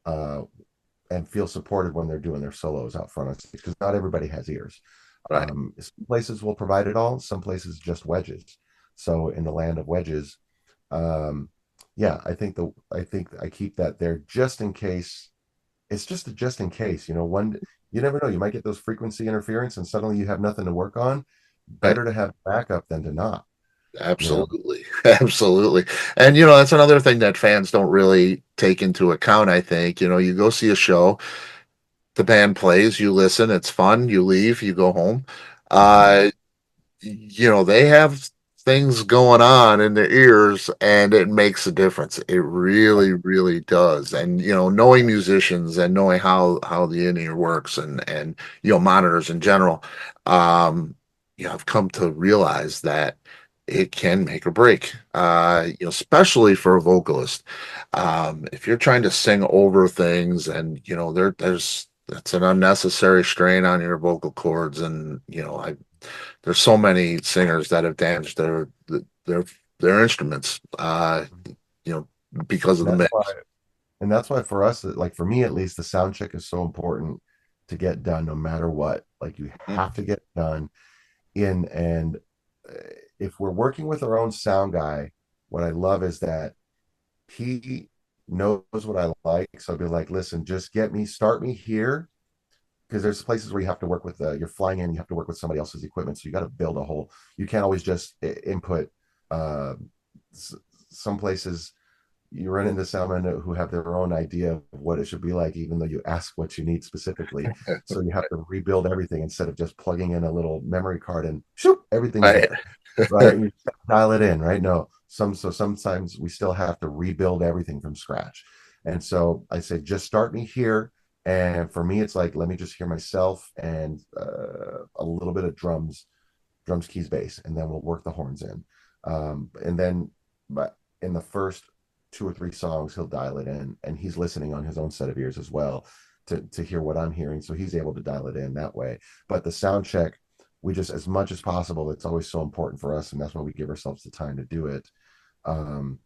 Speaker 2: uh, and feel supported when they're doing their solos out front on stage because not everybody has ears.
Speaker 1: Right.
Speaker 2: Some places will provide it all, some places just wedges. So in the land of wedges, um, yeah, I think I keep that there just in case. It's just in case, one you never know. You might get those frequency interference and suddenly you have nothing to work on.
Speaker 1: Right.
Speaker 2: Better to have backup than to not. you know.
Speaker 1: Absolutely. Absolutely. And that's another thing that fans don't really take into account, I think. You go see a show, the band plays, you listen, it's fun, you leave, you go home.
Speaker 2: Mhm.
Speaker 1: Uh, they have things going on in their ears and it makes a difference. It really, really does. And, knowing musicians and knowing how the in-ear works and monitors in general, um, I've come to realize that it can make or break, especially for a vocalist. If you're trying to sing over things and, that's an unnecessary strain on your vocal cords. And, there's so many singers that have damaged their their instruments, you know, because of
Speaker 2: And
Speaker 1: the
Speaker 2: that's
Speaker 1: mix.
Speaker 2: why, and that's why for us, like for me at least, the sound check is so important to get done no matter what. Like you
Speaker 1: Mm.
Speaker 2: have to get done in, and uh, if we're working with our own sound guy, what I love is that he knows what I like. So I'll be like, listen, just start me here, because there's places where you have to work with you're flying in, you have to work with somebody else's equipment, so you got to build a whole. You can't always just input. Uh, some places you run into someone who have their own idea of what it should be like, even though you ask what you need specifically. So you have to rebuild everything instead of just plugging in a little memory card and shoop, everything's
Speaker 1: Right.
Speaker 2: there, right? You dial it in, right? No, sometimes we still have to rebuild everything from scratch. And so I say, just start me here. And for me, it's like, let me just hear myself and a little bit of drums, keys, bass, and then we'll work the horns in. And then, but in the first two or three songs, he'll dial it in, and he's listening on his own set of ears as well to hear what I'm hearing, so he's able to dial it in that way. But the sound check, we just as much as possible. It's always so important for us, and that's why we give ourselves the time to do it. Um,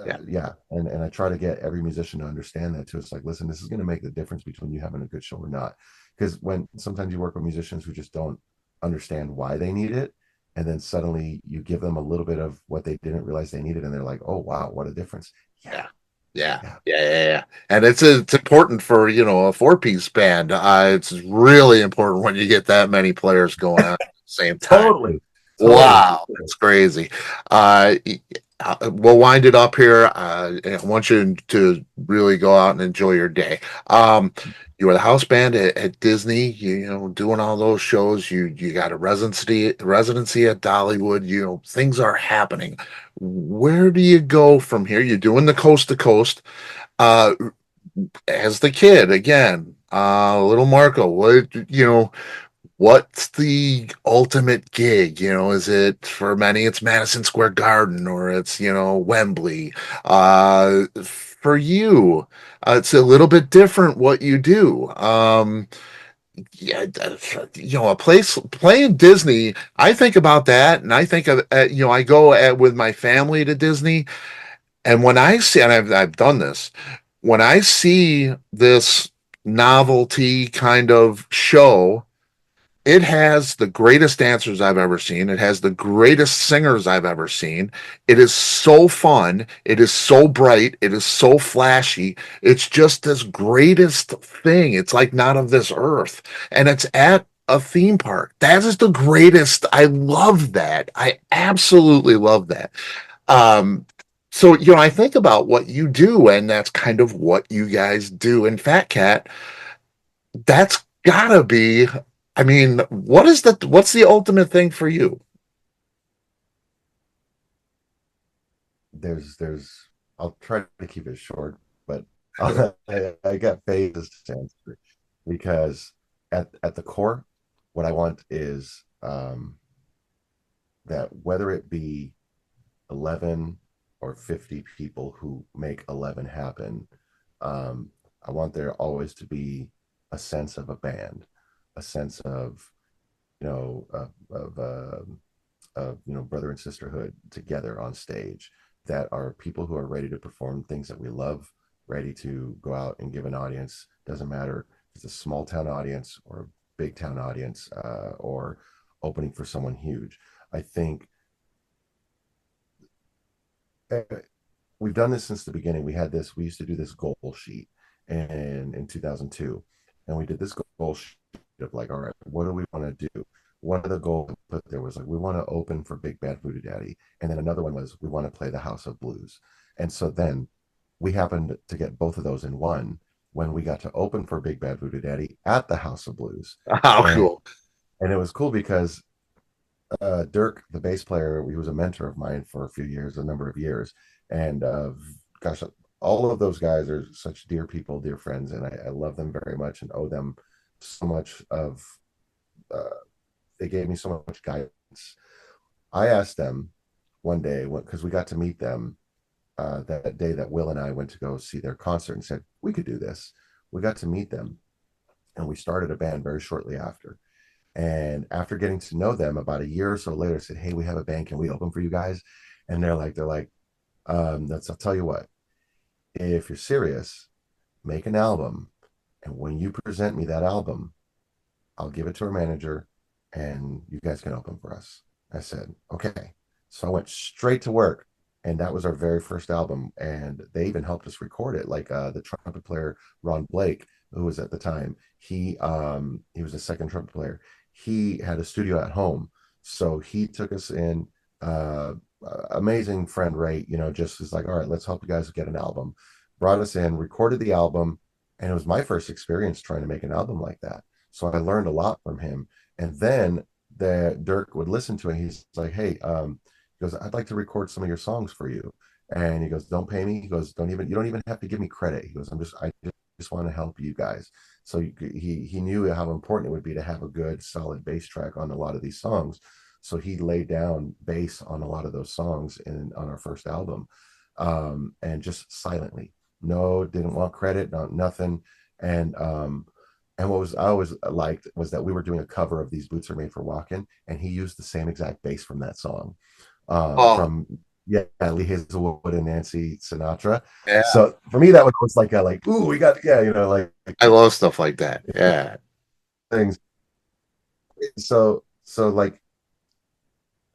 Speaker 1: Yeah.
Speaker 2: yeah, and I try to get every musician to understand that too. It's like, listen, this is going to make the difference between you having a good show or not. Because when sometimes you work with musicians who just don't understand why they need it, and then suddenly you give them a little bit of what they didn't realize they needed, and they're like, oh wow, what a difference. Yeah,
Speaker 1: Yeah. Yeah.
Speaker 2: yeah,
Speaker 1: Yeah. Yeah. Yeah. And it's important for, a four-piece band. It's really important when you get that many players going on at the same time.
Speaker 2: totally, totally.
Speaker 1: Wow, that's crazy. Uh, we'll wind it up here. I want you to really go out and enjoy your day. You were the house band at Disney, doing all those shows. You got a residency at Dollywood. Things are happening. Where do you go from here? You're doing the coast to coast. Uh, as the kid again, little Marco. What's the ultimate gig? Is it for many, it's Madison Square Garden or it's, Wembley. For you, it's a little bit different what you do. Yeah, a place playing Disney. I think about that, and I think of, I go with my family to Disney, and when I see, and I've done this, when I see this novelty kind of show, it has the greatest dancers I've ever seen. It has the greatest singers I've ever seen. It is so fun. It is so bright. It is so flashy. It's just this greatest thing. It's like not of this earth. And it's at a theme park. That is the greatest. I love that. I absolutely love that. Um, so, I think about what you do, and that's kind of what you guys do in Fat Cat. That's gotta be, I mean, what's the ultimate thing for you?
Speaker 2: There's I'll try to keep it short, but I got phases to answer, because at the core, what I want is that whether it be 11 or 50 people who make 11 happen, I want there always to be a sense of a band, a sense of, you know, brother and sisterhood together on stage, that are people who are ready to perform things that we love, ready to go out and give an audience. Doesn't matter if it's a small town audience or a big town audience, or opening for someone huge. I think uh, we've done this since the beginning. We used to do this goal sheet in 2002, and we did this goal sheet of like, all right, what do we want to do? one of the goals I put there was like we want to open for Big Bad Voodoo Daddy, and then another one was we want to play the House of Blues. And so then we happened to get both of those in one when we got to open for Big Bad Voodoo Daddy at the House of Blues.
Speaker 1: How
Speaker 2: And
Speaker 1: cool.
Speaker 2: and it was cool because Dirk, the bass player, he was a mentor of mine for a few years, a number of years. And gosh, all of those guys are such dear people, dear friends, and I love them very much and owe them so much of. Uh, they gave me so much guidance. I asked them one day because we got to meet them that day that Will and I went to go see their concert and said we could do this. We got to meet them, and we started a band very shortly after. And after getting to know them about a year or so later, I said, "Hey, we have a band. Can we open for you guys?" And they're like, I'll tell you what. If you're serious, make an album, and when you present me that album, I'll give it to our manager, and you guys can open for us. I said, okay. So I went straight to work, and that was our very first album. And they even helped us record it. Like the trumpet player Ron Blake, who was at the time, he was a second trumpet player. He had a studio at home, so he took us in. Amazing friend, Ray. Just was like, all right, let's help you guys get an album. Brought us in, recorded the album, and it was my first experience trying to make an album like that. So I learned a lot from him. And then Dirk would listen to it. He's like, hey, he goes, I'd like to record some of your songs for you. And he goes, don't pay me. He goes, you don't even have to give me credit. He goes, I just want to help you guys. So he knew how important it would be to have a good solid bass track on a lot of these songs. So he laid down bass on a lot of those songs on our first album, and just silently. No, didn't want credit, not nothing. And and what was I always liked was that we were doing a cover of These Boots Are Made for Walking, and he used the same exact bass from that song,
Speaker 1: Oh,
Speaker 2: from yeah, Lee Hazelwood and Nancy Sinatra.
Speaker 1: yeah.
Speaker 2: So for me, that was like a like, ooh, we got yeah, like
Speaker 1: I love stuff like that. Yeah.
Speaker 2: things. So like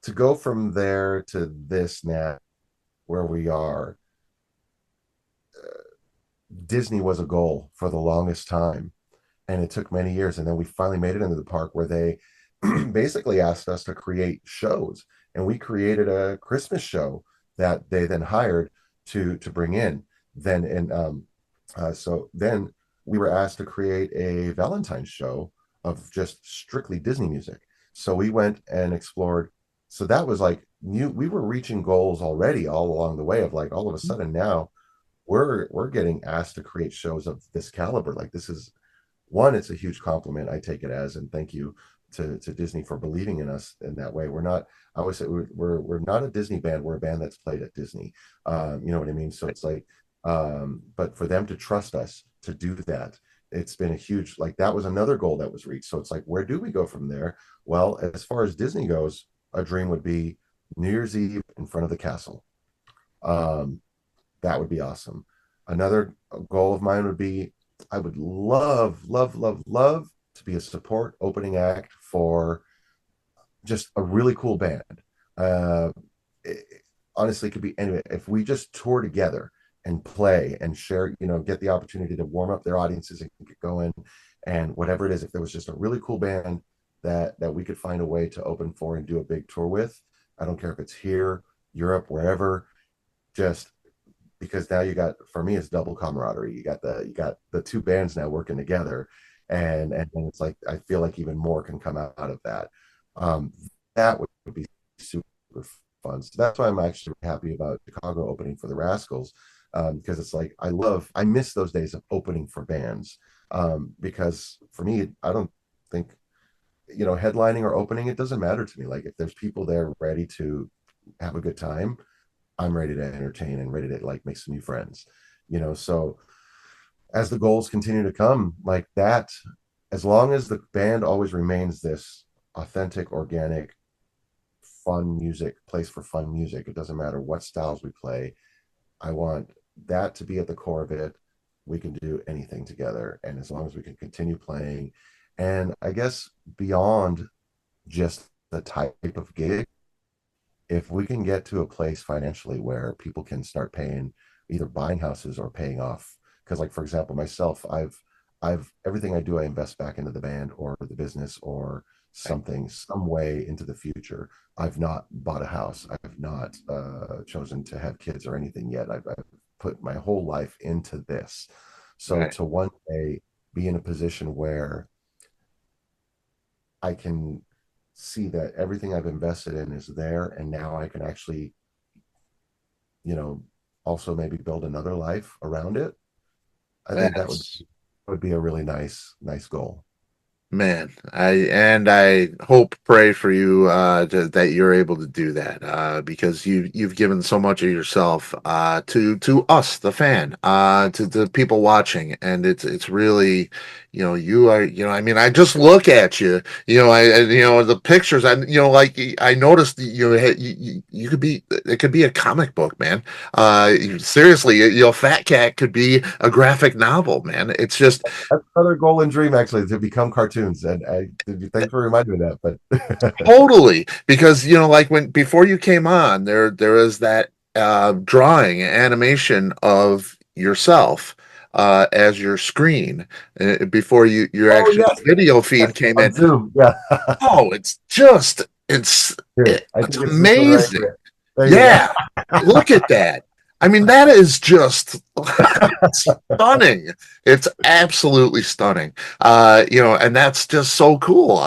Speaker 2: to go from there to this now, where we are, Disney was a goal for the longest time, and it took many years, and then we finally made it into the park where they basically asked us to create shows, and we created a Christmas show that they then hired to bring in. Then and So then we were asked to create a Valentine's show of just strictly Disney music. So we went and explored. So that was like new. We were reaching goals already all along the way of like all of a sudden now we're getting asked to create shows of this caliber. Like this is one, it's a huge compliment. I take it as, and thank you to Disney for believing in us in that way. We're not, I always say we're not a Disney band. We're a band that's played at Disney. You know what I mean? So it's like, but for them to trust us to do that, it's been a huge, like that was another goal that was reached. So it's like, where do we go from there? Well, as far as Disney goes, a dream would be New Year's Eve in front of the castle. Um, that would be awesome. Another goal of mine would be I would love, love, love, love to be a support opening act for just a really cool band. Uh, it, Honestly, it could be anyway. If we just tour together and play and share, get the opportunity to warm up their audiences and get going, and whatever it is, if there was just a really cool band that we could find a way to open for and do a big tour with, I don't care if it's here, Europe, wherever, just because now you got for me it's double camaraderie. You got the two bands now working together, and it's like I feel like even more can come out of that. Um, that would be super fun. So that's why I'm actually happy about Chicago opening for the Rascals, because it's like I miss those days of opening for bands, because for me I don't think headlining or opening, it doesn't matter to me. Like if there's people there ready to have a good time, I'm ready to entertain and ready to like make some new friends, So as the goals continue to come like that, as long as the band always remains this authentic, organic, fun music, place for fun music, it doesn't matter what styles we play. I want that to be at the core of it. We can do anything together. And as long as we can continue playing, and I guess beyond just the type of gig, if we can get to a place financially where people can start paying, either buying houses or paying off, because like for example myself, I've everything I do I invest back into the band or the business or
Speaker 1: Right.
Speaker 2: something some way into the future. I've not bought a house. I've not chosen to have kids or anything yet. I've put my whole life into this. So
Speaker 1: Right.
Speaker 2: to one day be in a position where I can see that everything I've invested in is there, and now I can actually, you know, also maybe build another life around it. I think that
Speaker 1: That's
Speaker 2: would be a really nice goal.
Speaker 1: Man, I hope, pray for you that you're able to do that because you've given so much of yourself to us, the fan, to the people watching, and it's really, you are, I mean, I just look at you, the pictures, like I noticed you could be, it could be a comic book, man. Seriously, Fat Cat could be a graphic novel, man. It's just.
Speaker 2: That's another goal and dream, actually, to become cartoons. And thanks for reminding me of that. But
Speaker 1: Totally, because like when before you came on, there is that drawing animation of yourself as your screen before your
Speaker 2: oh
Speaker 1: actual
Speaker 2: yes,
Speaker 1: video
Speaker 2: yes,
Speaker 1: feed came
Speaker 2: on
Speaker 1: in.
Speaker 2: Zoom. Yeah,
Speaker 1: Oh, it's just
Speaker 2: here, I
Speaker 1: it's
Speaker 2: think it's this one right
Speaker 1: amazing.
Speaker 2: here. There you go.
Speaker 1: Yeah, look at that. I mean, that is just stunning. It's absolutely stunning. And that's just so cool.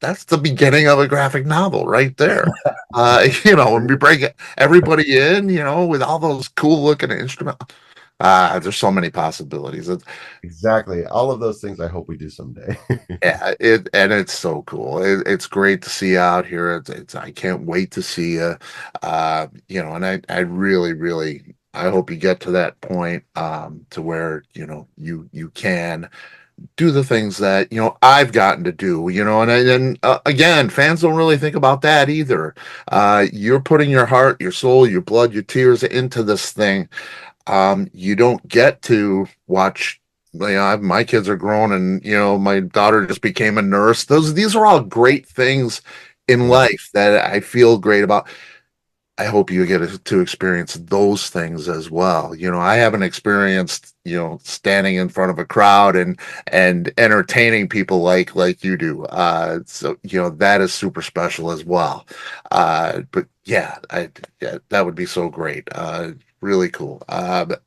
Speaker 1: That's the beginning of a graphic novel right there. When we bring everybody in, with all those cool looking instruments. There's so many possibilities.
Speaker 2: Exactly. All of those things I hope we do someday.
Speaker 1: Yeah, and it's so cool. It's great to see you out here. I can't wait to see you. And I really, really, I hope you get to that point, to where you can do the things that I've gotten to do. And again, fans don't really think about that either. You're putting your heart, your soul, your blood, your tears into this thing. You don't get to watch. My kids are grown, and my daughter just became a nurse. These are all great things in
Speaker 2: Yeah.
Speaker 1: life that I feel great about. I hope you get to experience those things as well. I haven't experienced, standing in front of a crowd and entertaining people like you do. So that is super special as well. But yeah, that would be so great. Really cool. But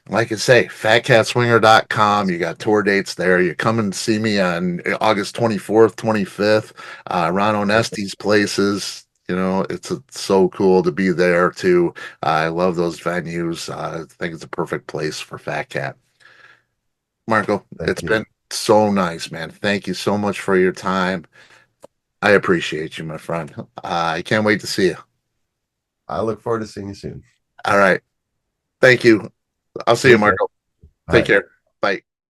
Speaker 1: like I say, fatcatswinger.com. You got tour dates there. You come and see me on August 24th, 25th, Ron Onesti's places. It's so cool to be there too. I love those venues. I think it's a perfect place for Fat Cat. Marco,
Speaker 2: Thank
Speaker 1: it's
Speaker 2: you.
Speaker 1: been so nice, man. Thank you so much for your time. I appreciate you, my friend. I can't wait to see you.
Speaker 2: I look forward to seeing you soon.
Speaker 1: All right. Thank you. I'll see you,
Speaker 2: Take care.
Speaker 1: Marco. Take
Speaker 2: Bye.
Speaker 1: care. Bye.